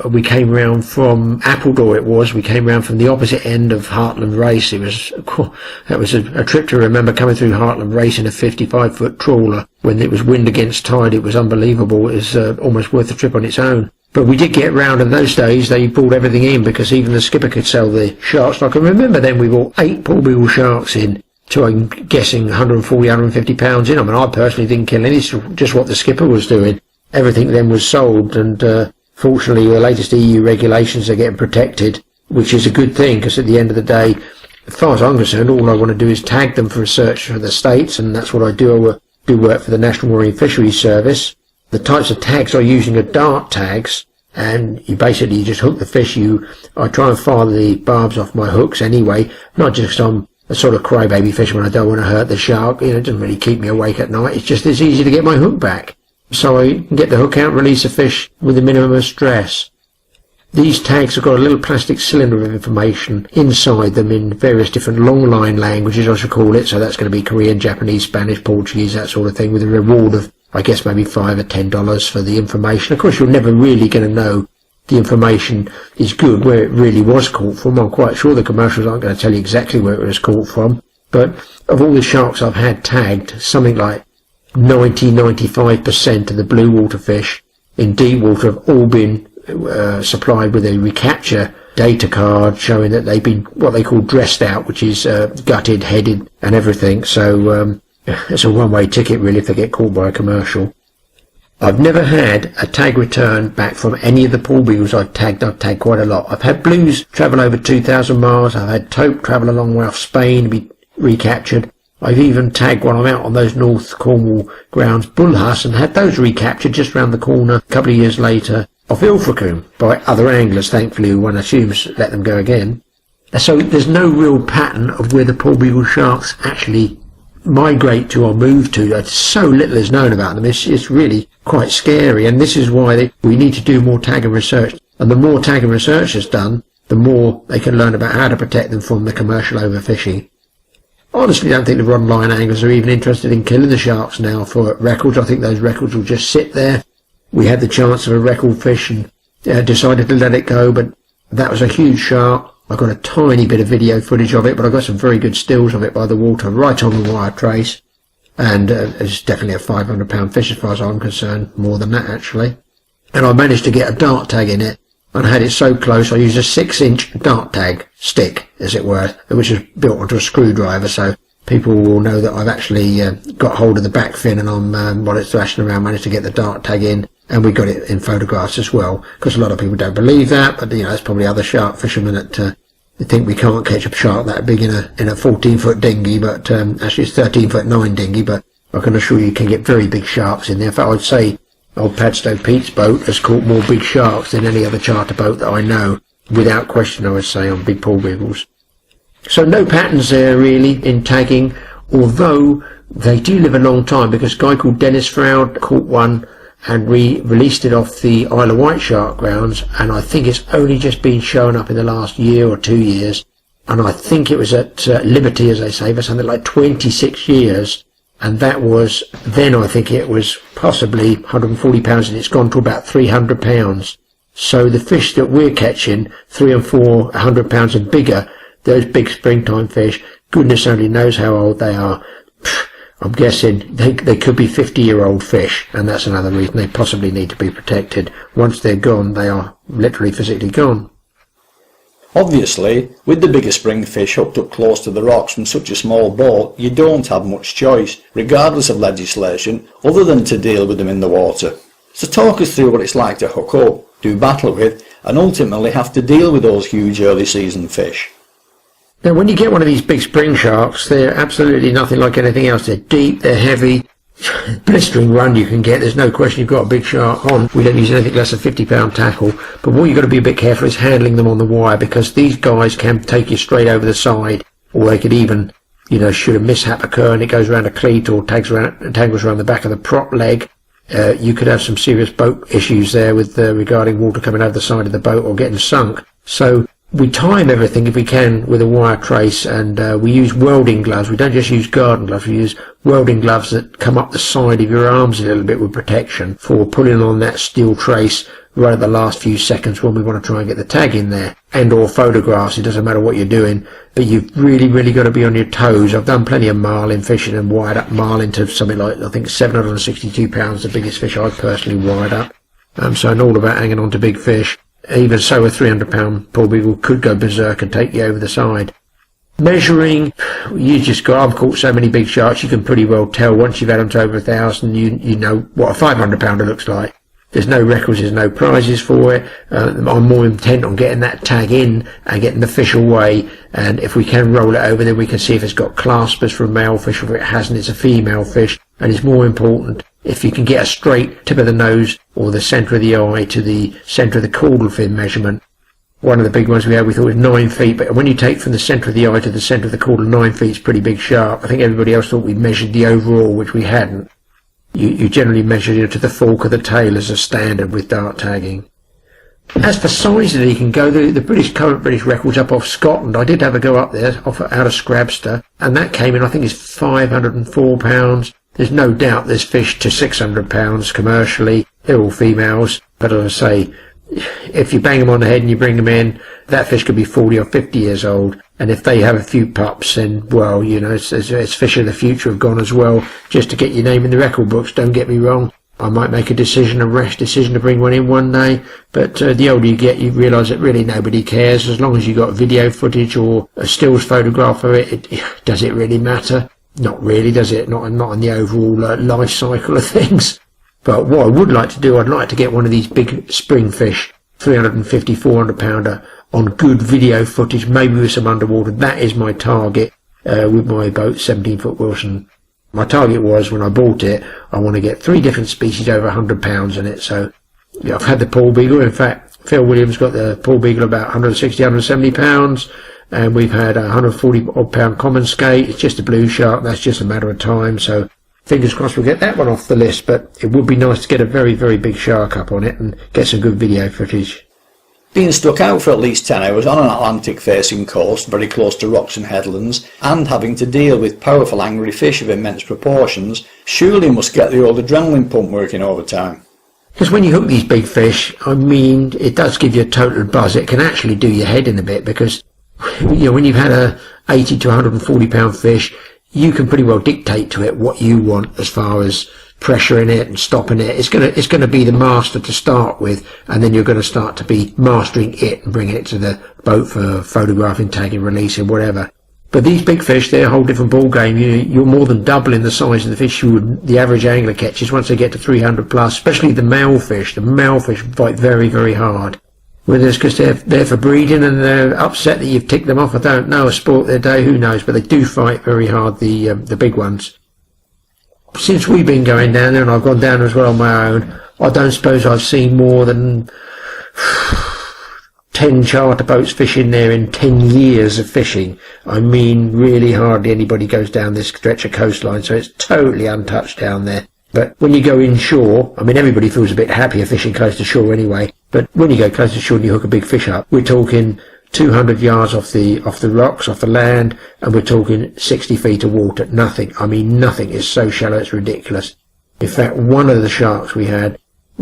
we came round from Appledore we came round from the opposite end of Hartland Race. That was a trip to remember, coming through Hartland Race in a 55-foot trawler. When it was wind against tide, it was unbelievable. It was almost worth the trip on its own. But we did get round, in those days they pulled everything in, because even the skipper could sell the sharks. I can remember then we bought 8 Porbeagle sharks in, to, I'm guessing, 140, 150 pounds in. I mean, I personally didn't kill any, just what the skipper was doing. Everything then was sold, and fortunately the latest EU regulations are getting protected, which is a good thing, because at the end of the day, as far as I'm concerned, all I want to do is tag them for research for the States, and that's what I do. I do work for the National Marine Fisheries Service. The types of tags I'm using are dart tags, and you basically just hook the fish. I try and fire the barbs off my hooks anyway, not just 'cause I'm a sort of crybaby fisherman, I don't want to hurt the shark, you know, it doesn't really keep me awake at night, it's just it's easy to get my hook back. So I can get the hook out, release the fish with a minimum of stress. These tags have got a little plastic cylinder of information inside them in various different long line languages, I should call it. So that's going to be Korean, Japanese, Spanish, Portuguese, that sort of thing, with a reward of, I guess, maybe $5 or $10 for the information. Of course, you're never really going to know the information is good where it really was caught from. I'm quite sure the commercials aren't going to tell you exactly where it was caught from, but of all the sharks I've had tagged, something like 90-95% of the blue water fish in deep water have all been supplied with a recapture data card showing that they've been what they call dressed out, which is gutted, headed and everything. So it's a one-way ticket really if they get caught by a commercial. I've never had a tag return back from any of the Porbeagles I've tagged quite a lot. I've had blues travel over 2,000 miles. I've had taupe travel a long way off Spain to be recaptured. I've even tagged when I'm out on those North Cornwall grounds bullhuss and had those recaptured just round the corner a couple of years later off Ilfracombe by other anglers, thankfully, who one assumes let them go again. So there's no real pattern of where the Porbeagle sharks actually migrate to or move to. So little is known about them. It's really quite scary, and this is why we need to do more tagging research. And the more tagging research is done, the more they can learn about how to protect them from the commercial overfishing. I honestly don't think the rod and line anglers are even interested in killing the sharks now for records. I think those records will just sit there. We had the chance of a record fish and decided to let it go, but that was a huge shark. I got a tiny bit of video footage of it, but I got some very good stills of it by the water, right on the wire trace. And it's definitely a £500 fish as far as I'm concerned, more than that actually. And I managed to get a dart tag in it, and I had it so close I used a 6-inch dart tag stick, as it were, which is built onto a screwdriver, so people will know that I've actually got hold of the back fin, and I'm, while it's thrashing around, managed to get the dart tag in. And we got it in photographs as well, because a lot of people don't believe that, but you know, there's probably other shark fishermen that think we can't catch a shark that big in a 14-foot dinghy, but actually it's 13-foot-9 dinghy, but I can assure you can get very big sharks in there. In fact, I'd say old Padstow Pete's boat has caught more big sharks than any other charter boat that I know, without question, I would say, on big Porbeagles. So no patterns there really in tagging, although they do live a long time, because a guy called Dennis Froud caught one and released it off the Isle of Wight shark grounds, and I think it's only just been shown up in the last year or 2 years, and I think it was at Liberty, as they say, for something like 26 years, and that was, then I think it was possibly £140, and it's gone to about £300. So the fish that we're catching, 3 and 4, £100 and bigger, those big springtime fish, goodness only knows how old they are. I'm guessing they could be 50-year-old fish, and that's another reason they possibly need to be protected. Once they're gone, they are literally physically gone. Obviously, with the bigger spring fish hooked up close to the rocks from such a small boat, you don't have much choice, regardless of legislation, other than to deal with them in the water. So talk us through what it's like to hook up, do battle with, and ultimately have to deal with those huge early season fish. Now, when you get one of these big spring sharks, they're absolutely nothing like anything else. They're deep, they're heavy, blistering run you can get. There's no question you've got a big shark on. We don't use anything less than 50-pound tackle. But what you've got to be a bit careful is handling them on the wire, because these guys can take you straight over the side, or they could even, you know, should a mishap occur and it goes around a cleat or tangles around the back of the prop leg, you could have some serious boat issues there with regarding water coming over the side of the boat or getting sunk. So we time everything if we can with a wire trace, and we use welding gloves. We don't just use garden gloves, we use welding gloves that come up the side of your arms a little bit with protection for pulling on that steel trace right at the last few seconds when we want to try and get the tag in there. And or photographs, it doesn't matter what you're doing, but you've really got to be on your toes. I've done plenty of marlin fishing and wired up marlin to something like, I think, 762 pounds, the biggest fish I've personally wired up. So I know all about hanging on to big fish. Even so, a 300-pound Porbeagle could go berserk and take you over the side. Measuring, I've caught so many big sharks, you can pretty well tell once you've had them to over 1,000, you know what a 500-pounder looks like. There's no records, there's no prizes for it. I'm more intent on getting that tag in and getting the fish away, and if we can roll it over, then we can see if it's got claspers for a male fish, or if it hasn't, it's a female fish. And it's more important if you can get a straight tip of the nose or the centre of the eye to the centre of the caudal fin measurement. One of the big ones we had, we thought was 9 feet, but when you take from the centre of the eye to the centre of the caudal, 9 feet is pretty big sharp. I think everybody else thought we measured the overall, which we hadn't. You generally measure it to the fork of the tail as a standard with dart tagging. As for sizes, you can go, the current British record's up off Scotland. I did have a go up there, out of Scrabster, and that came in, I think it's 504 pounds. There's no doubt there's fish to 600 pounds commercially. They're all females, but as I say, if you bang them on the head and you bring them in, that fish could be 40 or 50 years old. And if they have a few pups, then, well, you know, it's fish of the future have gone as well, just to get your name in the record books. Don't get me wrong. I might make a rash decision to bring one in one day, but the older you get, you realise that really nobody cares. As long as you got video footage or a stills photograph of it, does it really matter? Not really, does it? Not on the overall life cycle of things. But what I would like to do, I'd like to get one of these big spring fish, 350, 400 pounder, on good video footage, maybe with some underwater. That is my target with my boat, 17-foot Wilson. My target was, when I bought it, I want to get 3 different species over 100 pounds in it. So yeah, I've had the Porbeagle. In fact, Phil Williams got the Porbeagle about 160, 170 pounds. And we've had a 140 odd pound common skate. It's just a blue shark. That's just a matter of time. So fingers crossed we'll get that one off the list. But it would be nice to get a very, very big shark up on it and get some good video footage. Being stuck out for at least 10 hours on an Atlantic-facing coast, very close to rocks and headlands, and having to deal with powerful angry fish of immense proportions, surely must get the old adrenaline pump working overtime. Because when you hook these big fish, I mean, it does give you a total buzz. It can actually do your head in a bit, because, you know, when you've had a 80 to 140 pound fish, you can pretty well dictate to it what you want as far as pressure in it and stopping it. It's gonna be the master to start with, and then you're going to start to be mastering it and bringing it to the boat for photographing, tagging, releasing, whatever. But these big fish, they're a whole different ball game. You're more than doubling the size of the fish the average angler catches once they get to 300 plus, especially the male fish. The male fish fight very, very hard. Whether it's because they're there for breeding and they're upset that you've ticked them off, I don't know. A sport their day, who knows? But they do fight very hard, the big ones. Since we've been going down there, and I've gone down as well on my own, I don't suppose I've seen more than 10 charter boats fishing there in 10 years of fishing. I mean, really hardly anybody goes down this stretch of coastline, so it's totally untouched down there. But when you go inshore, I mean, everybody feels a bit happier fishing close to shore anyway, but when you go close to shore and you hook a big fish up, we're talking 200 yards off the rocks, off the land, and we're talking 60 feet of water. Nothing. I mean, nothing. Is so shallow it's ridiculous. In fact, one of the sharks we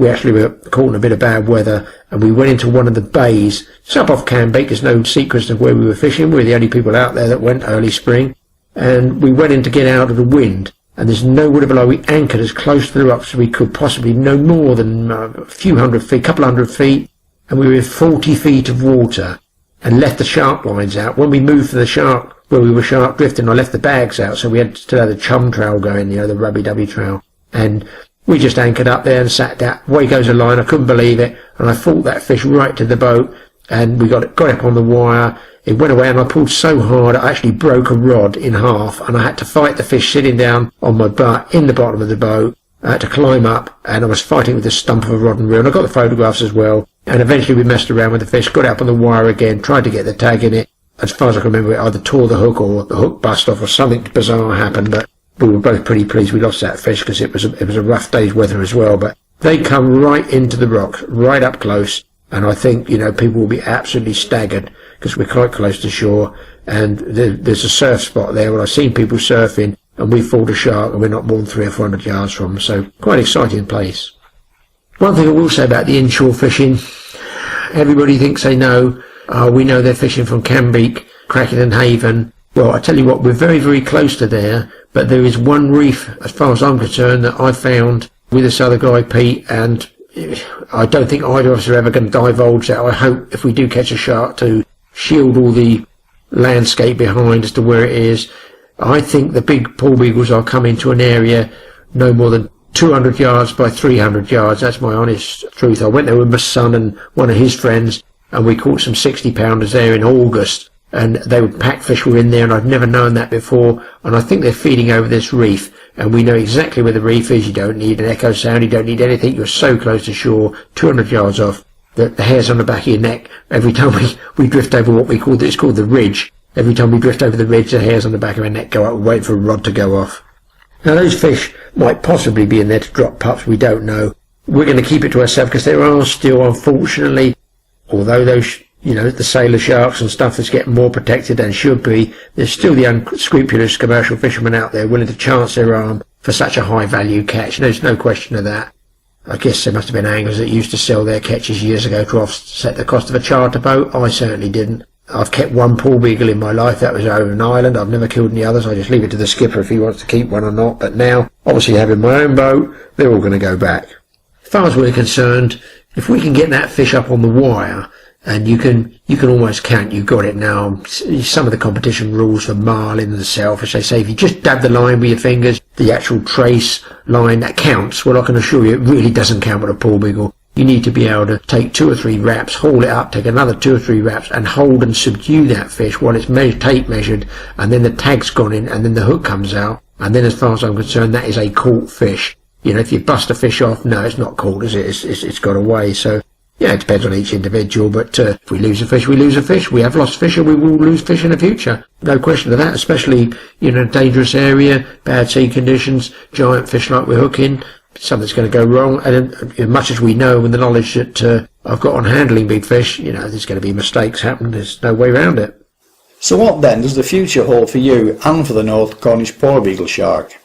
actually were caught in a bit of bad weather, and we went into one of the bays. It's up off Canbeak. There's no secrets of where we were fishing. We were the only people out there that went early spring, and we went in to get out of the wind, and there's no water below. We anchored as close to the rocks as we could, possibly no more than a few hundred feet, couple hundred feet, and we were in 40 feet of water, and left the shark lines out. When we moved for the shark, where we were shark drifting, I left the bags out, so we had still had the chum trail going, you know, the rubby-dubby trail. And we just anchored up there and sat down. Away goes a line. I couldn't believe it, and I fought that fish right to the boat, and we got it up on the wire. It went away, and I pulled so hard I actually broke a rod in half, and I had to fight the fish sitting down on my butt in the bottom of the boat. I had to climb up, and I was fighting with the stump of a rod and reel, and I got the photographs as well. And eventually we messed around with the fish, got it up on the wire again, tried to get the tag in it. As far as I can remember, it either tore the hook or the hook bust off or something bizarre happened, but we were both pretty pleased we lost that fish, because it was a rough day's weather as well. But they come right into the rocks, right up close, and I think, you know, people will be absolutely staggered, because we're quite close to shore, and there's a surf spot there where I've seen people surfing, and we fought a shark, and we're not more than 300 or 400 yards from them, so quite exciting place. One thing I will say about the inshore fishing, everybody thinks they know, we know they're fishing from Canbeak, Cracken and Haven. Well, I tell you what, we're very, very close to there, but there is one reef, as far as I'm concerned, that I found with this other guy, Pete, and I don't think either of us are ever going to divulge that. I hope, if we do catch a shark, to shield all the landscape behind as to where it is. I think the big Porbeagles are coming to an area no more than 200 yards by 300 yards. That's my honest truth. I went there with my son and one of his friends, and we caught some 60 pounders there in August, and they were pack fish were in there, and I'd never known that before. And I think they're feeding over this reef, and we know exactly where the reef is. You don't need an echo sound, you don't need anything. You're so close to shore, 200 yards off. The hairs on the back of your neck, every time we drift over what we call, it's called the ridge. Every time we drift over the ridge, the hairs on the back of our neck go up, waiting for a rod to go off. Now, those fish might possibly be in there to drop pups, we don't know. We're going to keep it to ourselves, because there are still, unfortunately, although those, you know, the sailor sharks and stuff is getting more protected than should be, there's still the unscrupulous commercial fishermen out there willing to chance their arm for such a high value catch. There's no question of that. I guess there must have been anglers that used to sell their catches years ago to offset the cost of a charter boat. I certainly didn't. I've kept one Porbeagle in my life, that was over in Ireland. I've never killed any others. I just leave it to the skipper if he wants to keep one or not. But now, obviously having my own boat, they're all going to go back. As far as we're concerned, if we can get that fish up on the wire, and you can almost count, you've got it now. Some of the competition rules for marlin and sailfish, they say if you just dab the line with your fingers, the actual trace line, that counts. Well, I can assure you it really doesn't count with a Porbeagle. You need to be able to take 2 or 3 wraps, haul it up, take another 2 or 3 wraps, and hold and subdue that fish while it's tape measured, and then the tag's gone in, and then the hook comes out, and then as far as I'm concerned, that is a caught fish. You know, if you bust a fish off, no, it's not caught, is it? It's got away. So, yeah, it depends on each individual, but if we lose a fish, we lose a fish. We have lost fish, and we will lose fish in the future. No question of that, especially in a dangerous area, bad sea conditions, giant fish like we're hooking. Something's going to go wrong, and as much as we know with the knowledge that I've got on handling big fish, you know, there's going to be mistakes happen. There's no way around it. So what then does the future hold for you and for the North Cornish Porbeagle shark?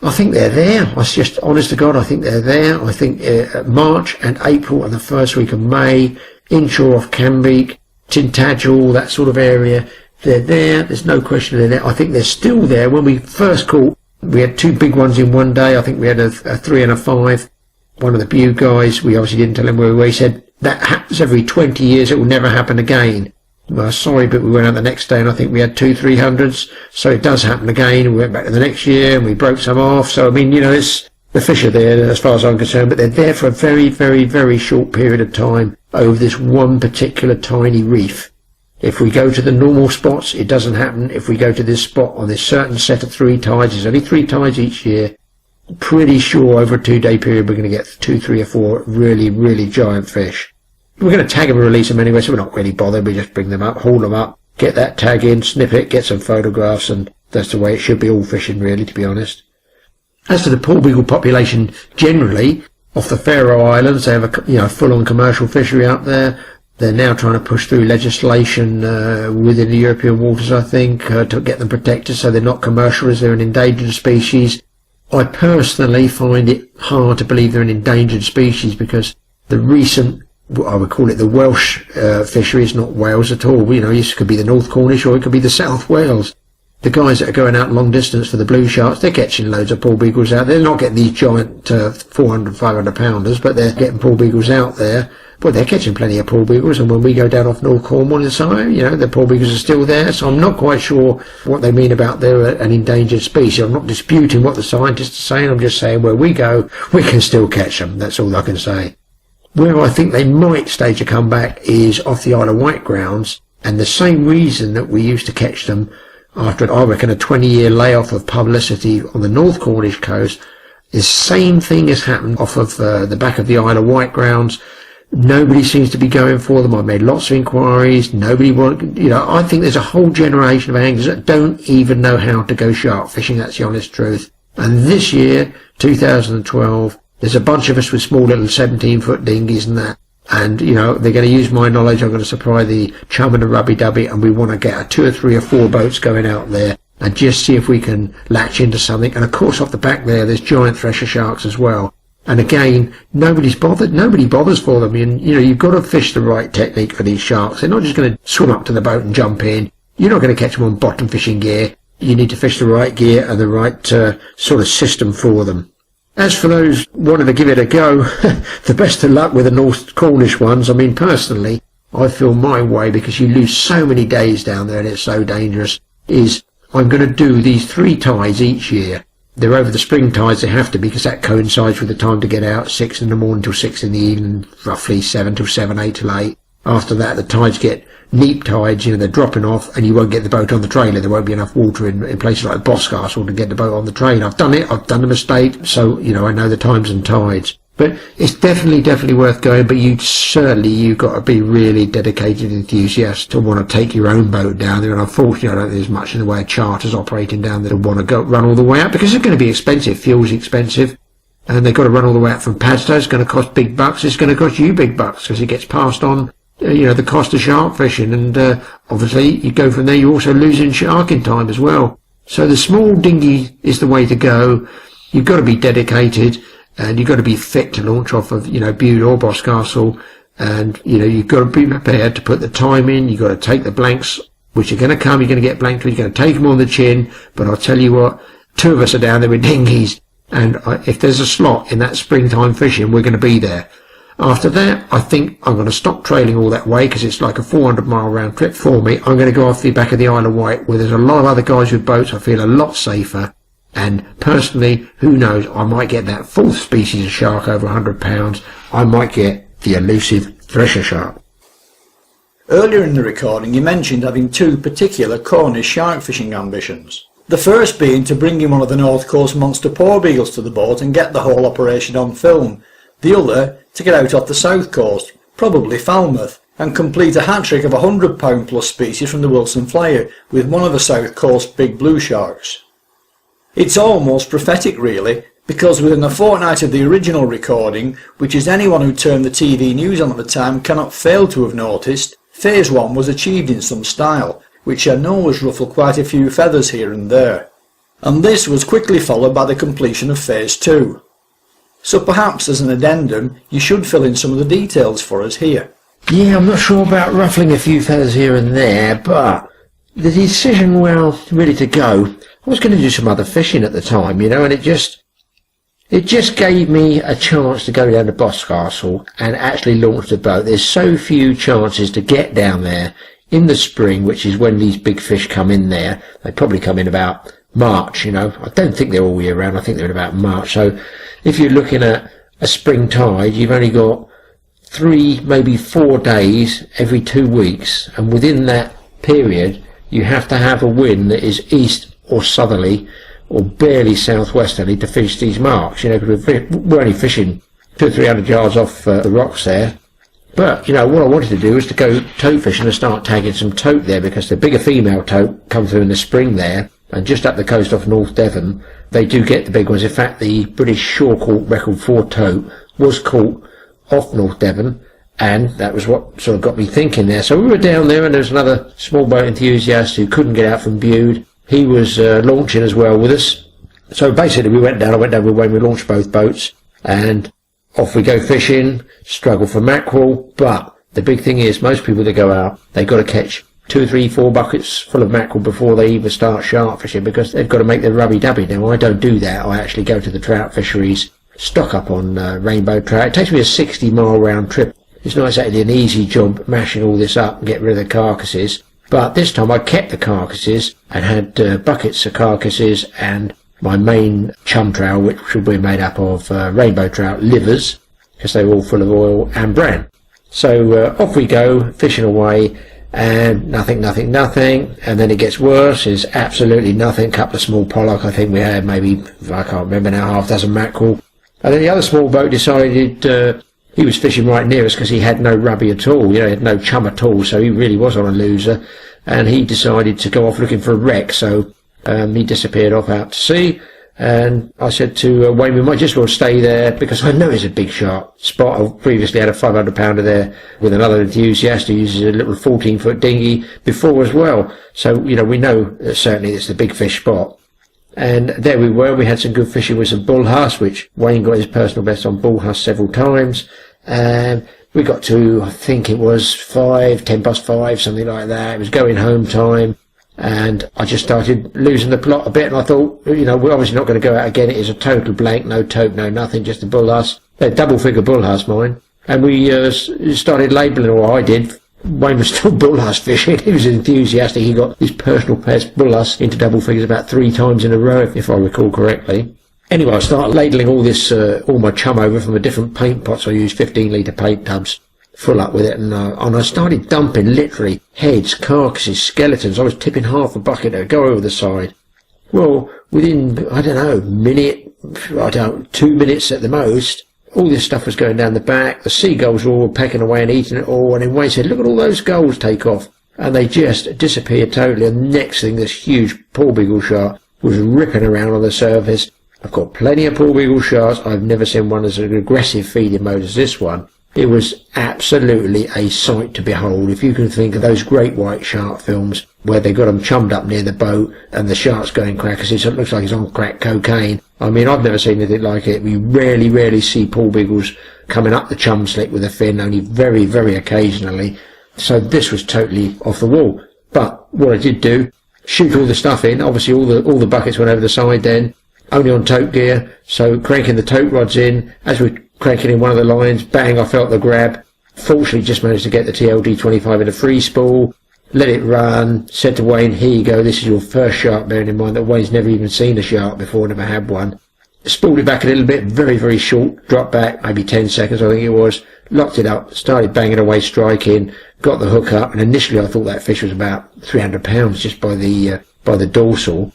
I think they're there. I just, honest to God, I think they're there. I think March and April and the first week of May, Inshore off Cambeak, Tintagel, that sort of area, they're there. There's no question they're there. I think they're still there. When we first caught, we had 2 big ones in one day. I think we had a 3 and a 5. One of the Bute guys, we obviously didn't tell him where we were. He said, that happens every 20 years, it will never happen again. Well, sorry, but we went out the next day and I think we had 2 300s. So it does happen again. We went back to the next year and we broke some off. So, I mean, you know, the fish are there as far as I'm concerned, but they're there for a very, very, very short period of time over this one particular tiny reef. If we go to the normal spots, it doesn't happen. If we go to this spot on this certain set of 3 tides, there's only 3 tides each year, pretty sure over a 2-day period we're going to get 2, 3 or 4 really, really giant fish. We're going to tag them and release them anyway, so we're not really bothered. We just bring them up, haul them up, get that tag in, snip it, get some photographs, and that's the way it should be all fishing, really, to be honest. As to the Porbeagle population generally, off the Faroe Islands, they have a full-on commercial fishery out there. They're now trying to push through legislation within the European waters, I think, to get them protected so they're not commercial as they're an endangered species. I personally find it hard to believe they're an endangered species because the recent, I would call it the Welsh fishery, is not Wales at all. You know, it could be the North Cornish or it could be the South Wales. The guys that are going out long distance for the blue sharks, they're catching loads of Porbeagles out there. They're not getting these giant 400, 500 pounders, but they're getting Porbeagles out there. Well, they're catching plenty of Porbeagles, and when we go down off North Cornwalls and so, you know, the Porbeagles are still there, so I'm not quite sure what they mean about they're an endangered species. I'm not disputing what the scientists are saying, I'm just saying where we go, we can still catch them, that's all I can say. Where I think they might stage a comeback is off the Isle of Wight grounds, and the same reason that we used to catch them after, I reckon, a 20-year layoff of publicity on the North Cornish coast, the same thing has happened off of the back of the Isle of Wight grounds. Nobody seems to be going for them. I've made lots of inquiries. Nobody I think there's a whole generation of anglers that don't even know how to go shark fishing. That's the honest truth. And this year, 2012, there's a bunch of us with small little 17-foot dinghies and that. And, you know, they're going to use my knowledge. I'm going to supply the Chumming and rubby-dubby, and we want to get 2 or 3 or 4 boats going out there and just see if we can latch into something. And, of course, off the back there's giant thresher sharks as well. And again, nobody's bothered. Nobody bothers for them. You know, you've got to fish the right technique for these sharks. They're not just going to swim up to the boat and jump in. You're not going to catch them on bottom fishing gear. You need to fish the right gear and the right sort of system for them. As for those wanting to give it a go, the best of luck with the North Cornish ones. I mean, personally, I feel my way, because you lose so many days down there and it's so dangerous, is I'm going to do these 3 tides each year. They're over the spring tides, they have to be, because that coincides with the time to get out, 6 in the morning till 6 in the evening, roughly 7 till 7, 8 till 8. After that, the tides get neap tides, you know, they're dropping off, and you won't get the boat on the trailer. There won't be enough water in places like Boscastle to get the boat on the trailer. I've done it, I've done the mistake, so, you know, I know the times and tides. But it's definitely worth going, but you've got to be really dedicated enthusiast to want to take your own boat down there, and unfortunately I don't think there's much in the way of charters operating down there to want to go run all the way out, because it's going to be expensive, fuel's expensive, and they've got to run all the way out from Padstow. It's going to cost big bucks, it's going to cost you big bucks, because it gets passed on, you know, the cost of shark fishing, and obviously you go from there, you're also losing sharking time as well. So the small dinghy is the way to go. You've got to be dedicated, and you've got to be fit to launch off of, Bude or Boscastle, and, you've got to be prepared to put the time in. You've got to take the blanks, which are going to come. You're going to get blanked, you're going to take them on the chin, but I'll tell you what, 2 of us are down there with dinghies, and if there's a slot in that springtime fishing, we're going to be there. After that, I think I'm going to stop trailing all that way, because it's like a 400-mile round trip for me. I'm going to go off the back of the Isle of Wight, where there's a lot of other guys with boats. I feel a lot safer, and personally, who knows, I might get that 4th species of shark over 100 pounds. I might get the elusive thresher shark. Earlier in the recording you mentioned having 2 particular Cornish shark fishing ambitions. The first being to bring in one of the North Coast monster Porbeagles to the boat and get the whole operation on film. The other, to get out off the south coast, probably Falmouth, and complete a hat-trick of 100-pound plus species from the Wilson Flyer with one of the south coast big blue sharks. It's almost prophetic really, because within a fortnight of the original recording, which as anyone who turned the TV news on at the time cannot fail to have noticed, Phase 1 was achieved in some style, which I know has ruffled quite a few feathers here and there. And this was quickly followed by the completion of Phase 2. So perhaps as an addendum, you should fill in some of the details for us here. Yeah, I'm not sure about ruffling a few feathers here and there, but the decision, really to go, I was going to do some other fishing at the time, and it just gave me a chance to go down to Boscastle and actually launch the boat. There's so few chances to get down there in the spring, which is when these big fish come in there. They probably come in about March, I don't think they're all year round. I think they're in about March. So if you're looking at a spring tide, you've only got 3, maybe 4 days every 2 weeks. And within that period, you have to have a wind that is east or southerly or barely southwesterly to fish these marks, because we're only fishing 200 or 300 yards off the rocks there. But, what I wanted to do was to go tote fishing and start tagging some tote there, because the bigger female tote come through in the spring there, and just up the coast off North Devon, they do get the big ones. In fact, the British shore caught record for tote was caught off North Devon, and that was what sort of got me thinking there. So we were down there, and there was another small boat enthusiast who couldn't get out from Bude. He was launching as well with us. So basically I went down with Wayne, we launched both boats, and off we go fishing, struggle for mackerel. But the big thing is, most people that go out, they've got to catch 2, 3, 4 buckets full of mackerel before they even start shark fishing, because they've got to make their rubby-dubby. Now I don't do that. I actually go to the trout fisheries, stock up on rainbow trout. It takes me a 60-mile round trip. It's not exactly an easy job mashing all this up and getting rid of the carcasses. But this time I kept the carcasses and had buckets of carcasses and my main chum trout, which would be made up of rainbow trout livers, because they were all full of oil and bran. So off we go, fishing away, and nothing, and then it gets worse. There's absolutely nothing. Couple of small pollock, I think we had maybe, I can't remember now, half dozen mackerel. And then the other small boat decided he was fishing right near us because he had no rubby at all, he had no chum at all, so he really was on a loser, and he decided to go off looking for a wreck. So he disappeared off out to sea, and I said to Wayne, we might just well stay there, because I know it's a big shark spot. I previously had a 500-pounder there with another enthusiast who uses a little 14-foot dinghy before as well, so we know certainly it's the big fish spot. And there we were. We had some good fishing with some bullhuss, which Wayne got his personal best on bullhuss several times. And we got to, I think it was 10 past 5, something like that. It was going home time. And I just started losing the plot a bit. And I thought, we're obviously not going to go out again. It is a total blank, no tote, no nothing, just a bullhuss. A double-figure bullhuss, mine. And we started labelling, or I did. Wayne was still bullhuss fishing. He was enthusiastic. He got his personal best bullhuss into double figures about 3 times in a row, if I recall correctly. Anyway, I started ladling all my chum over from the different paint pots. I used 15-litre paint tubs, full up with it, and I started dumping literally heads, carcasses, skeletons. I was tipping half a bucket to go over the side. Well, within, 2 minutes at the most, all this stuff was going down the back. The seagulls were all pecking away and eating it all. And then Wayne said, look at all those gulls take off. And they just disappeared totally. And the next thing, this huge Porbeagle shark was ripping around on the surface. I've got plenty of Porbeagle sharks. I've never seen one as an aggressive feeding mode as this one. It was absolutely a sight to behold. If you can think of those great white shark films where they got him chummed up near the boat and the shark's going crackers. It looks like he's on crack cocaine. I mean, I've never seen anything like it. We rarely see Porbeagles coming up the chum slick with a fin, only very, very occasionally. So this was totally off the wall. But what I did do, shoot all the stuff in. Obviously all the buckets went over the side then, only on tote gear. So cranking the tote rods in, as we're cranking in one of the lines, bang, I felt the grab. Fortunately just managed to get the TLD-25 in a free spool. Let it run, said to Wayne, here you go, this is your first shark, bearing in mind that Wayne's never even seen a shark before, never had one. Spooled it back a little bit, very, very short, dropped back, maybe 10 seconds I think it was, locked it up, started banging away, striking, got the hook up, and initially I thought that fish was about 300 pounds just by the dorsal.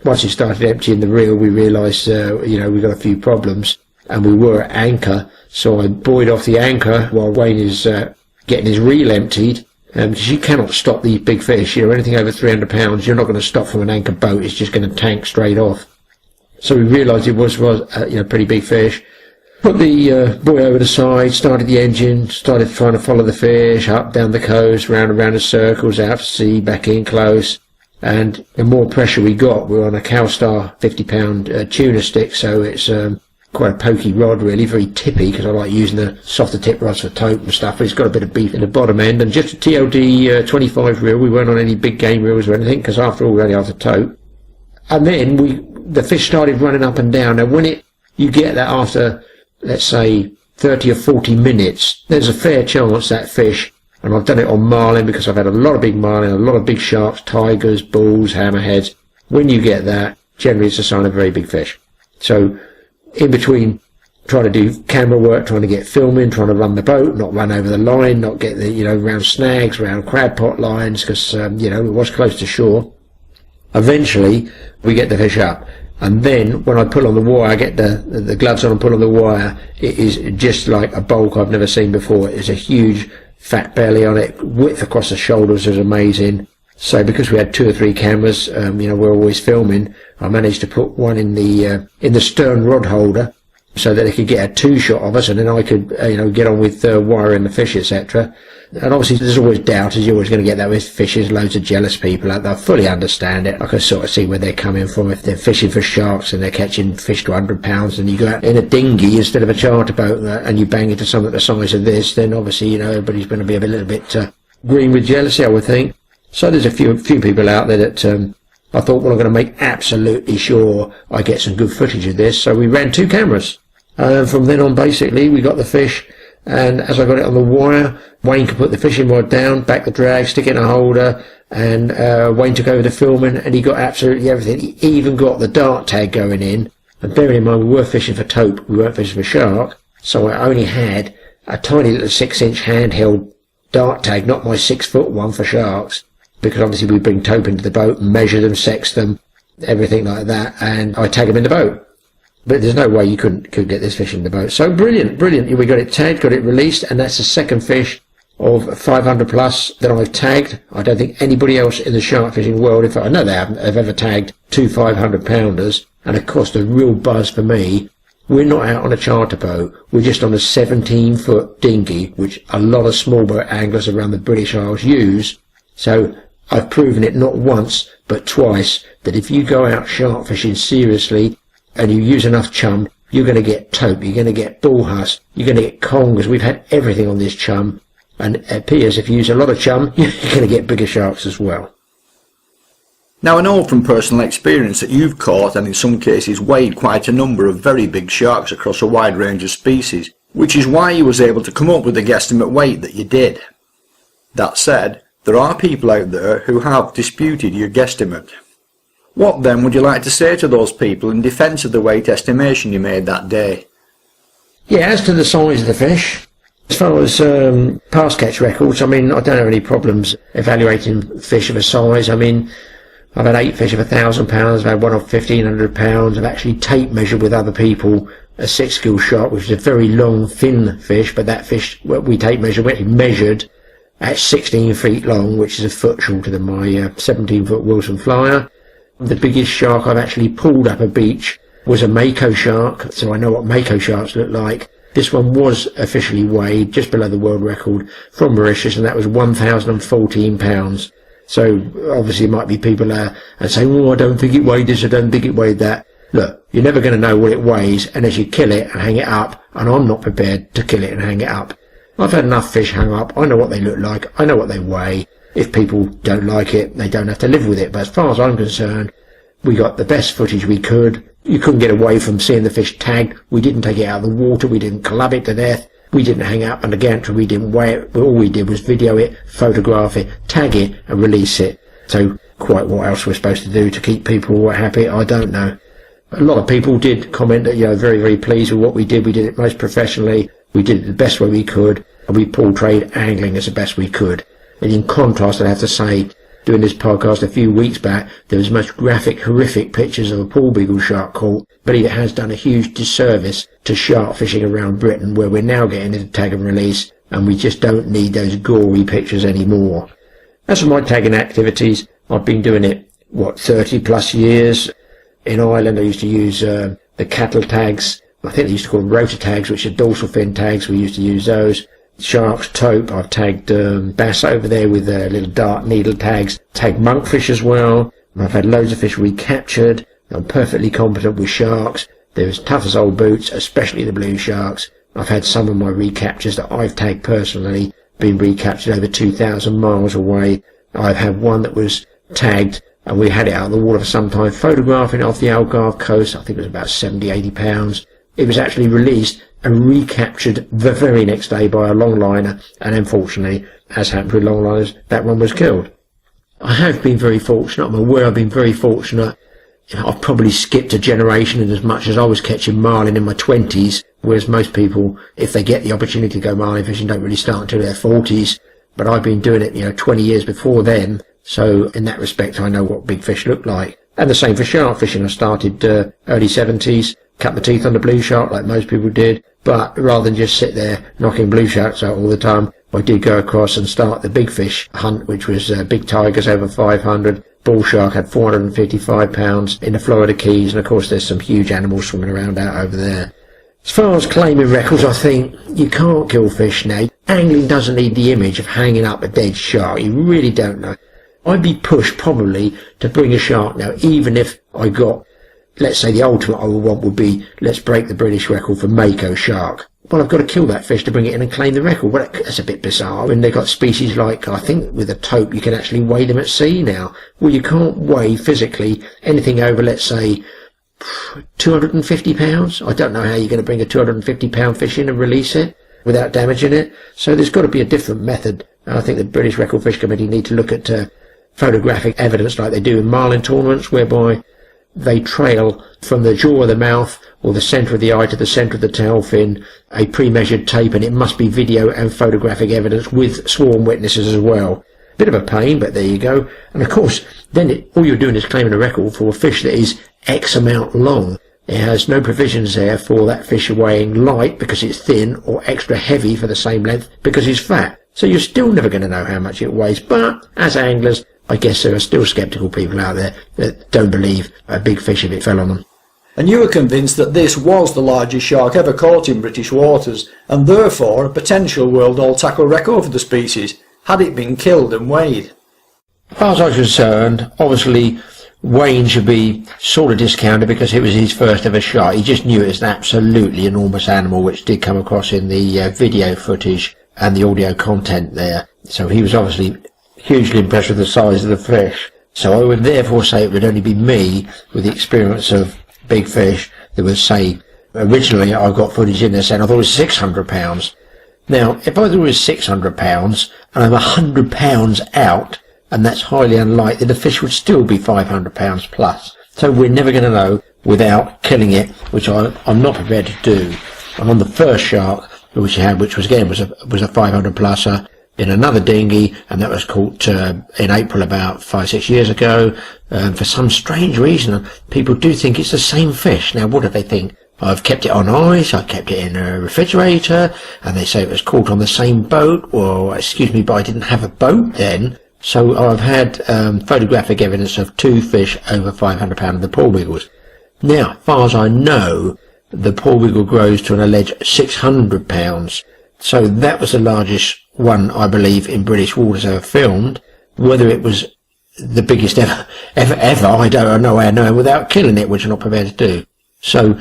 Once it started emptying the reel, we realised, we got a few problems, and we were at anchor, so I buoyed off the anchor while Wayne is getting his reel emptied. Because you cannot stop these big fish, anything over 300 pounds, you're not going to stop from an anchor boat, it's just going to tank straight off. So we realised it was pretty big fish. Put the buoy over the side, started the engine, started trying to follow the fish, up, down the coast, round and round in circles, out to sea, back in close. And the more pressure we got, we were on a Cowstar 50-pound tuna stick, so it's quite a pokey rod really, very tippy, because I like using the softer tip rods for tote and stuff, but it's got a bit of beef in the bottom end, and just a TLD 25 reel. We weren't on any big game reels or anything, because after all we're only after tote. And then the fish started running up and down. Now when you get that after, let's say 30 or 40 minutes, there's a fair chance that fish, and I've done it on marlin because I've had a lot of big marlin, a lot of big sharks, tigers, bulls, hammerheads. When you get that, generally it's a sign of a very big fish. So in between trying to do camera work, trying to get filming, trying to run the boat, not run over the line, not get round snags, round crab pot lines, because, it was close to shore. Eventually, we get the fish up. And then, when I pull on the wire, I get the gloves on and pull on the wire, it is just like a bulk I've never seen before. It's a huge fat belly on it, width across the shoulders is amazing. So because we had 2 or 3 cameras, we're always filming, I managed to put one in the stern rod holder so that they could get a 2-shot of us, and then I could, get on with wiring the fish, etc. And obviously there's always doubters, you're always going to get that with fishes, loads of jealous people out there. I fully understand it. I can sort of see where they're coming from. If they're fishing for sharks and they're catching fish to 100 pounds and you go out in a dinghy instead of a charter boat and you bang into something the size of this, then obviously, everybody's going to be a little bit green with jealousy, I would think. So there's a few people out there that I thought, well, I'm going to make absolutely sure I get some good footage of this. So we ran 2 cameras. From then on, basically, we got the fish, and as I got it on the wire, Wayne could put the fishing rod down, back the drag, stick it in a holder, and Wayne took over the filming, and he got absolutely everything. He even got the dart tag going in. And bearing in mind, we were fishing for tope, we weren't fishing for shark, so I only had a tiny little 6-inch handheld dart tag, not my 6-foot one for sharks. Because obviously we bring tope into the boat and measure them, sex them, everything like that, and I tag them in the boat. But there's no way you could get this fish in the boat. So brilliant. We got it tagged, got it released, and that's the second fish of 500 plus that I've tagged. I don't think anybody else in the shark fishing world, in fact I know they haven't, have ever tagged 2 500 pounders, and of course the real buzz for me, we're not out on a charter boat, we're just on a 17-foot dinghy, which a lot of small boat anglers around the British Isles use. So I've proven it not once, but twice, that if you go out shark fishing seriously, and you use enough chum, you're going to get tope, you're going to get bull huss, you're going to get congers. We've had everything on this chum, and it appears if you use a lot of chum, you're going to get bigger sharks as well. Now I know from personal experience that you've caught, and in some cases weighed, quite a number of very big sharks across a wide range of species, which is why you was able to come up with the guesstimate weight that you did. That said, there are people out there who have disputed your guesstimate. What then would you like to say to those people in defence of the weight estimation you made that day? Yeah, as to the size of the fish, as far as past catch records, I don't have any problems evaluating fish of a size. I've had 8 fish of 1,000 pounds, I've had one of 1,500 pounds. I've actually tape measured with other people a 6-gill shark, which is a very long, thin fish, but that fish, we tape measured, we actually measured at 16 feet long, which is a foot shorter than my 17-foot Wilson flyer. The biggest shark I've actually pulled up a beach was a mako shark, so I know what mako sharks look like. This one was officially weighed just below the world record from Mauritius, and that was 1,014 pounds. So obviously it might be people and say, oh, I don't think it weighed this, I don't think it weighed that. Look, you're never going to know what it weighs unless you kill it and hang it up, and I'm not prepared to kill it and hang it up. I've had enough fish hung up, I know what they look like, I know what they weigh. If people don't like it, they don't have to live with it. But as far as I'm concerned, we got the best footage we could. You couldn't get away from seeing the fish tagged. We didn't take it out of the water, we didn't club it to death, we didn't hang it up on the gantry, we didn't weigh it. All we did was video it, photograph it, tag it and release it. So quite what else we're supposed to do to keep people happy, I don't know. A lot of people did comment that, very, very pleased with what we did. We did it most professionally, we did it the best way we could, and we portrayed angling as the best we could. And in contrast, I have to say, doing this podcast a few weeks back, there was most graphic, horrific pictures of a Porbeagle shark caught. I believe it has done a huge disservice to shark fishing around Britain, where we're now getting into tag and release, and we just don't need those gory pictures anymore. As for my tagging activities, I've been doing it, 30 plus years. In Ireland, I used to use the cattle tags. I think they used to call them rotor tags, which are dorsal fin tags. We used to use those. Sharks, taupe. I've tagged bass over there with little dart needle tags. Tagged monkfish as well. I've had loads of fish recaptured. I'm perfectly competent with sharks. They're as tough as old boots, especially the blue sharks. I've had some of my recaptures that I've tagged personally, been recaptured over 2,000 miles away. I've had one that was tagged and we had it out of the water for some time, photographing it off the Algarve coast. I think it was about 70, 80 pounds. It was actually released and recaptured the very next day by a longliner, and unfortunately, as happened with longliners, that one was killed. I have been very fortunate. I'm aware I've been very fortunate. I've probably skipped a generation in as much as I was catching marlin in my 20s, whereas most people, if they get the opportunity to go marlin fishing, don't really start until their 40s. But I've been doing it, 20 years before then, so in that respect I know what big fish look like. And the same for shark fishing. I started early 70s, cut my teeth on the blue shark like most people did, but rather than just sit there knocking blue sharks out all the time, I did go across and start the big fish hunt, which was big tigers over 500. Bull shark had 455 pounds in the Florida Keys, and of course there's some huge animals swimming around out over there. As far as claiming records, I think you can't kill fish now. Angling doesn't need the image of hanging up a dead shark. You really don't know. I'd be pushed probably to bring a shark now, even if I got, let's say the ultimate I would want would be, let's break the British record for Mako shark. Well, I've got to kill that fish to bring it in and claim the record. Well, that's a bit bizarre. And they've got species like, I think with a taupe you can actually weigh them at sea now. Well, you can't weigh physically anything over, let's say, 250 pounds. I don't know how you're going to bring a 250 pound fish in and release it without damaging it. So there's got to be a different method. And I think the British Record Fish Committee need to look at photographic evidence like they do in marlin tournaments, whereby they trail from the jaw of the mouth or the centre of the eye to the centre of the tail fin a pre-measured tape, and it must be video and photographic evidence with sworn witnesses as well. Bit of a pain, but there you go. And of course, then all you're doing is claiming a record for a fish that is X amount long. It has no provisions there for that fish weighing light because it's thin, or extra heavy for the same length because it's fat. So you're still never going to know how much it weighs. But as anglers, I guess there are still sceptical people out there that don't believe a big fish if it fell on them. And you were convinced that this was the largest shark ever caught in British waters, and therefore a potential world all-tackle record for the species, had it been killed and weighed. As far as I'm concerned, obviously Wayne should be sort of discounted because it was his first ever shark. He just knew it was an absolutely enormous animal, which did come across in the video footage and the audio content there. So he was obviously hugely impressed with the size of the fish. So I would therefore say it would only be me, with the experience of big fish, that would say, originally I got footage in there saying I thought it was 600 pounds. Now, if I thought it was 600 pounds and I'm 100 pounds out, and that's highly unlikely, the fish would still be 500 pounds plus. So we're never going to know without killing it, which I'm not prepared to do. And on the first shark, which he had, which was again was a 500 pluser in another dinghy, and that was caught in April about 5-6 years ago. For some strange reason, people do think it's the same fish. Now, what do they think? I've kept it on ice, I kept it in a refrigerator, and they say it was caught on the same boat. Well, excuse me, but I didn't have a boat then. So I've had photographic evidence of 2 fish over 500 pounds of the Porbeagles. Now, as far as I know, the Porbeagle grows to an alleged 600 pounds. So that was the largest one, I believe, in British waters ever filmed. Whether it was the biggest ever. I don't know how I know without killing it, which I'm not prepared to do. So,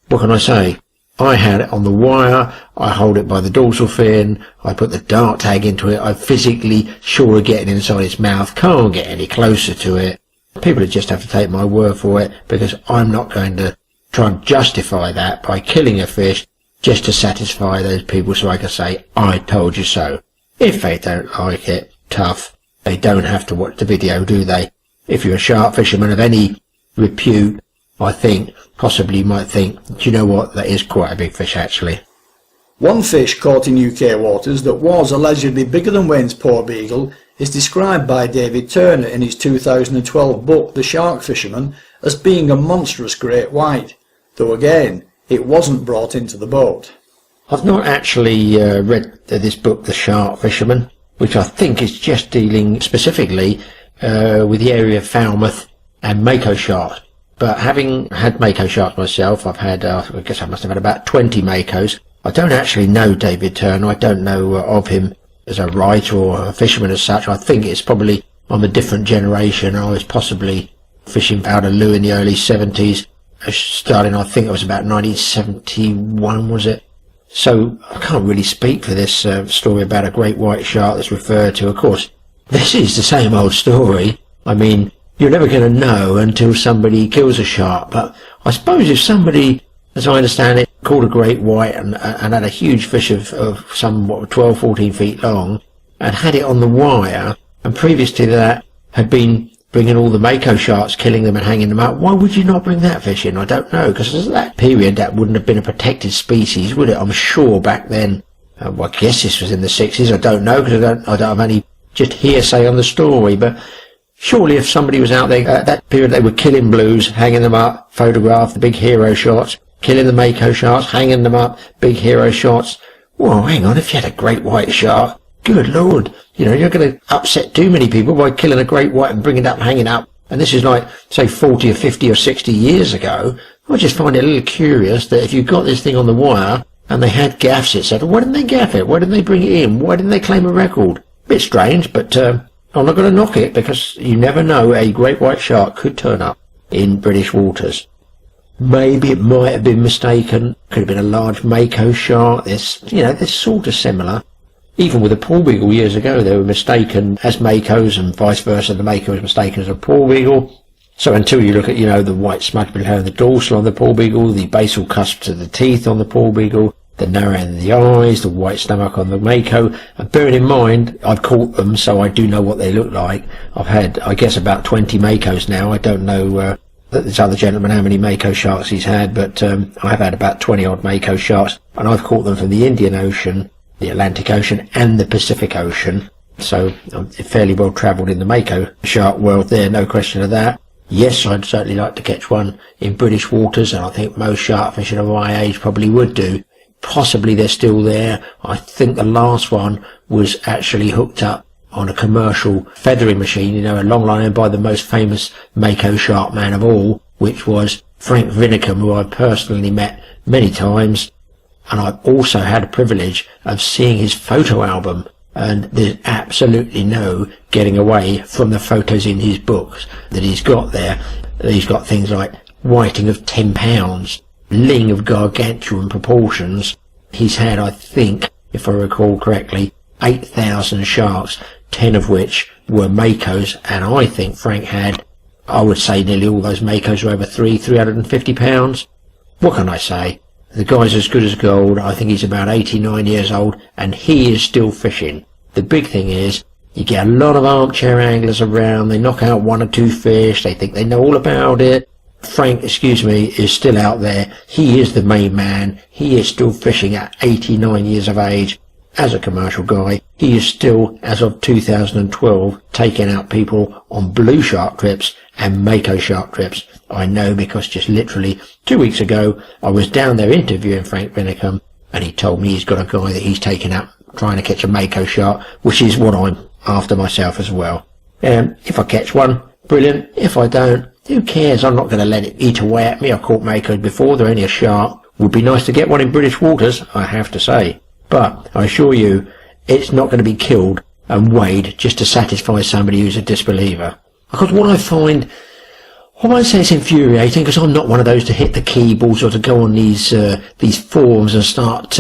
what can I say? I had it on the wire, I hold it by the dorsal fin, I put the dart tag into it, I'm physically sure of getting inside its mouth, can't get any closer to it. People just have to take my word for it, because I'm not going to try and justify that by killing a fish just to satisfy those people so I can say, I told you so. If they don't like it, tough. They don't have to watch the video, do they? If you're a shark fisherman of any repute, I think, possibly you might think, do you know what, that is quite a big fish actually. One fish caught in UK waters that was allegedly bigger than Wayne's Porbeagle is described by David Turner in his 2012 book The Shark Fisherman as being a monstrous great white, though again, it wasn't brought into the boat. I've not actually read this book, The Shark Fisherman, which I think is just dealing specifically with the area of Falmouth and mako sharks. But having had mako sharks myself, I've had, I guess I must have had about 20 makos. I don't actually know David Turner. I don't know of him as a writer or a fisherman as such. I think it's probably I'm a different generation. I was possibly fishing out of Loo in the early 70s. Starting, I think it was about 1971, was it? So I can't really speak for this story about a great white shark that's referred to. Of course, this is the same old story. I mean, you're never going to know until somebody kills a shark. But I suppose if somebody, as I understand it, caught a great white and had a huge fish of some 12, 14 feet long and had it on the wire, and previous to that had been bringing all the mako sharks, killing them and hanging them up, why would you not bring that fish in? I don't know, because at that period that wouldn't have been a protected species, would it? I'm sure back then. Well, I guess this was in the 60s. I don't know, because I don't have any just hearsay on the story, but surely if somebody was out there at that period, they were killing blues, hanging them up, photograph the big hero shots, killing the mako sharks, hanging them up, big hero shots. Well, hang on, if you had a great white shark, good Lord, you know, you're going to upset too many people by killing a great white and bringing it up, hanging up. And this is like, say, 40 or 50 or 60 years ago. I just find it a little curious that if you got this thing on the wire and they had gaffs, etc., why didn't they gaff it? Why didn't they bring it in? Why didn't they claim a record? Bit strange, but I'm not going to knock it, because you never know, a great white shark could turn up in British waters. Maybe it might have been mistaken. Could have been a large mako shark. They're sort of similar. Even with a Porbeagle years ago, they were mistaken as makos, and vice versa. The mako was mistaken as a Porbeagle. So until you look at, the white smudge below the dorsal on the Porbeagle, the basal cusps of the teeth on the Porbeagle, the narrow end of the eyes, the white stomach on the mako, and bearing in mind, I've caught them, so I do know what they look like. I've had, I guess, about 20 makos now. I don't know this other gentleman how many mako sharks he's had, but I have had about 20 odd mako sharks, and I've caught them from the Indian Ocean, the Atlantic Ocean and the Pacific Ocean. So I'm fairly well travelled in the mako shark world there, no question of that. Yes, I'd certainly like to catch one in British waters, and I think most shark fishing of my age probably would do. Possibly they're still there. I think the last one was actually hooked up on a commercial feathering machine, a long line owned by the most famous mako shark man of all, which was Frank Vinicum, who I've personally met many times. And I've also had the privilege of seeing his photo album, and there's absolutely no getting away from the photos in his books that he's got there. He's got things like whiting of 10 pounds, ling of gargantuan proportions. He's had, I think, if I recall correctly, 8,000 sharks, 10 of which were makos, and I think Frank had, I would say nearly all those makos were over 350 pounds. What can I say? The guy's as good as gold. I think he's about 89 years old, and he is still fishing. The big thing is, you get a lot of armchair anglers around, they knock out one or two fish, they think they know all about it. Frank, is still out there. He is the main man. He is still fishing at 89 years of age. As a commercial guy, he is still, as of 2012, taking out people on blue shark trips and mako shark trips. I know, because just literally 2 weeks ago, I was down there interviewing Frank Vinicum, and he told me he's got a guy that he's taken out trying to catch a mako shark, which is what I'm after myself as well. If I catch one, brilliant. If I don't, who cares? I'm not going to let it eat away at me. I caught makos before. They're only a shark. Would be nice to get one in British waters, I have to say. But I assure you, it's not going to be killed and weighed just to satisfy somebody who's a disbeliever. Because what I find, I won't say it's infuriating, because I'm not one of those to hit the keyboards or to go on these forums and start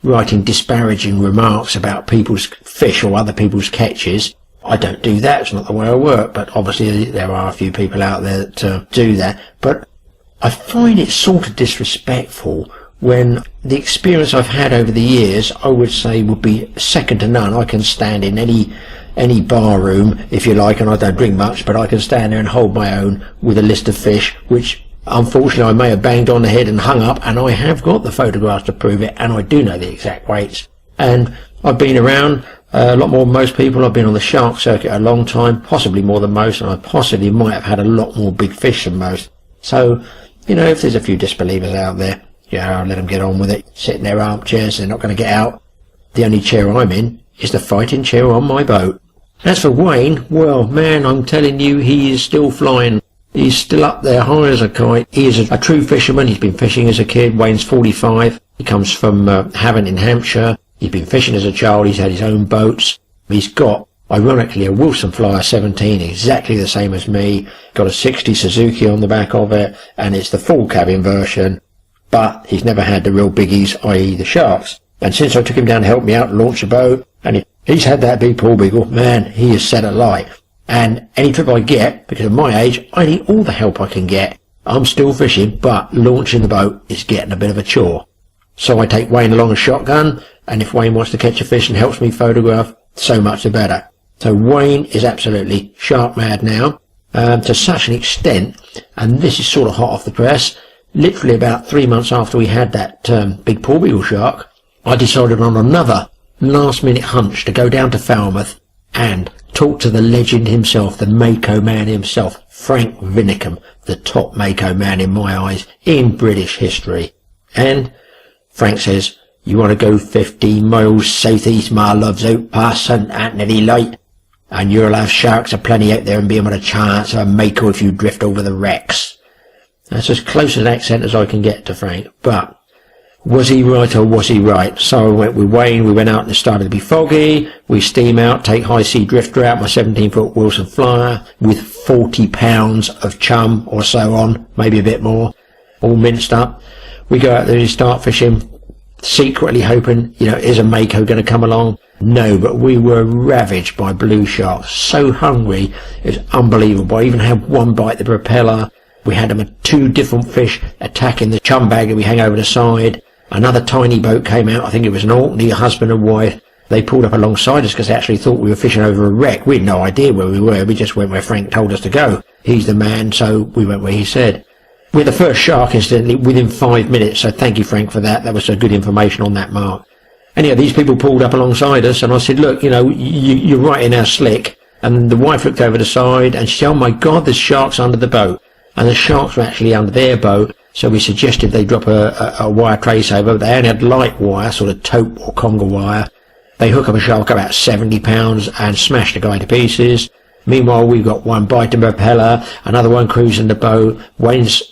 writing disparaging remarks about people's fish or other people's catches. I don't do that, it's not the way I work, but obviously there are a few people out there that do that. But I find it sort of disrespectful when the experience I've had over the years, I would say, would be second to none. I can stand in any bar room, if you like, and I don't drink much, but I can stand there and hold my own with a list of fish, which unfortunately I may have banged on the head and hung up, and I have got the photographs to prove it, and I do know the exact weights. And I've been around a lot more than most people. I've been on the shark circuit a long time, possibly more than most, and I possibly might have had a lot more big fish than most. So, you know, if there's a few disbelievers out there, yeah, I'll let them get on with it. Sit in their armchairs, they're not going to get out. The only chair I'm in is the fighting chair on my boat. As for Wayne, well, man, I'm telling you, he is still flying. He's still up there, high as a kite. He is a true fisherman. He's been fishing as a kid. Wayne's 45. He comes from Havant in Hampshire. He's been fishing as a child. He's had his own boats. He's got, ironically, a Wilson Flyer 17, exactly the same as me. Got a 60 Suzuki on the back of it, and it's the full cabin version. But he's never had the real biggies, i.e. the sharks. And since I took him down to help me out and launch the boat, and he's had that big Porbeagle, man, he is set alight. And any trip I get, because of my age, I need all the help I can get. I'm still fishing, but launching the boat is getting a bit of a chore. So I take Wayne along a shotgun, and if Wayne wants to catch a fish and helps me photograph, so much the better. So Wayne is absolutely shark mad now, to such an extent, and this is sort of hot off the press. Literally about 3 months after we had that big Porbeagle shark, I decided on another last-minute hunch to go down to Falmouth and talk to the legend himself, the Mako man himself, Frank Vinicum, the top Mako man in my eyes in British history. And Frank says, "You want to go 15 miles southeast, my loves, out past St Anthony Light, and you'll have sharks aplenty out there and be able to chance a Mako if you drift over the wrecks." That's as close an accent as I can get to Frank, but was he right or was he right? So I went with Wayne, we went out and it started to be foggy, we steam out, take high sea drifter out, my 17-foot Wilson Flyer, with 40 pounds of chum or so on, maybe a bit more, all minced up. We go out there and start fishing, secretly hoping, you know, is a Mako going to come along? No, but we were ravaged by blue sharks, so hungry, it was unbelievable. I even had one bite the propeller. We had them at 2 different fish attacking the chum bag that we hang over the side. Another tiny boat came out, I think it was an Orkney, a husband and wife. They pulled up alongside us because they actually thought we were fishing over a wreck. We had no idea where we were, we just went where Frank told us to go. He's the man, so we went where he said. We're the first shark, incidentally, within 5 minutes, so thank you, Frank, for that. That was good information on that mark. Anyhow, these people pulled up alongside us, and I said, look, you know, you're right in our slick. And the wife looked over the side, and she said, oh my God, there's sharks under the boat. And the sharks were actually under their boat, so we suggested they drop a wire trace over. They only had light wire, sort of taupe or conger wire. They hook up a shark about 70 pounds and smash the guy to pieces. Meanwhile, we've got one biting propeller, another one cruising the boat. Wayne's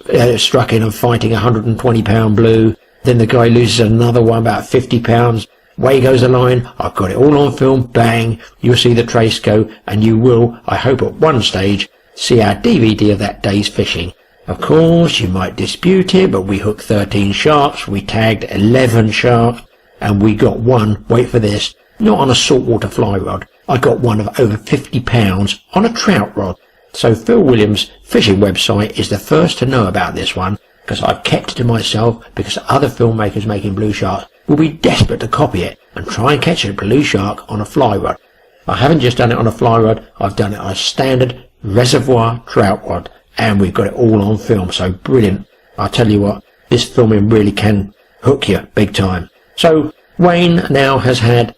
struck in and fighting a 120-pound blue. Then the guy loses another one, about 50 pounds. Away goes the line. I've got it all on film. Bang. You'll see the trace go, and you will, I hope at one stage, see our DVD of that day's fishing. Of course, you might dispute it, but we hooked 13 sharks, we tagged 11 sharks, and we got one, wait for this, not on a saltwater fly rod. I got one of over 50 pounds on a trout rod. So Phil Williams' fishing website is the first to know about this one, because I've kept it to myself, because other filmmakers making blue sharks will be desperate to copy it and try and catch a blue shark on a fly rod. I haven't just done it on a fly rod, I've done it on a standard reservoir trout rod, and we've got it all on film, so brilliant. I'll tell you what, this filming really can hook you big time. So Wayne now has had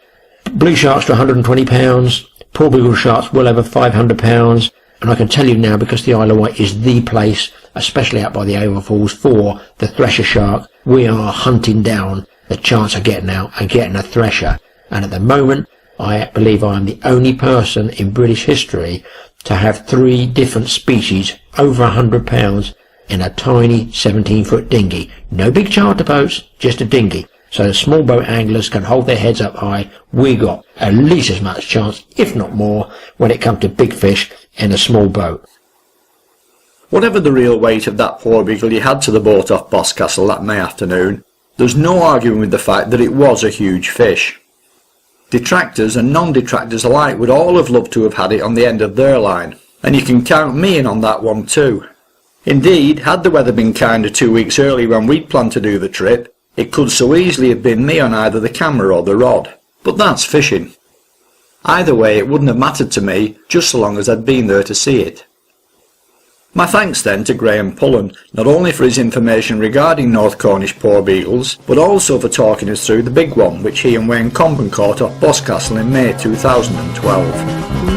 blue sharks to 120 pounds, Porbeagle sharks well over 500 pounds, and I can tell you now, because the Isle of Wight is the place, especially out by the Avon Falls, for the thresher shark, we are hunting down the chance of getting out and getting a thresher. And at the moment, I believe I am the only person in British history to have 3 different species over 100 pounds in a tiny 17-foot dinghy. No big charter boats, just a dinghy. So the small boat anglers can hold their heads up high. We got at least as much chance, if not more, when it comes to big fish in a small boat. Whatever the real weight of that porbeagle you had to the boat off Boscastle that May afternoon, there's no arguing with the fact that it was a huge fish. Detractors and non-detractors alike would all have loved to have had it on the end of their line, and you can count me in on that one too. Indeed, had the weather been kinder 2 weeks early when we'd planned to do the trip, it could so easily have been me on either the camera or the rod. But that's fishing. Either way, it wouldn't have mattered to me, just so long as I'd been there to see it. My thanks then to Graeme Pullen, not only for his information regarding North Cornish porbeagles, but also for talking us through the big one which he and Wayne Comben caught off Boscastle in May 2012.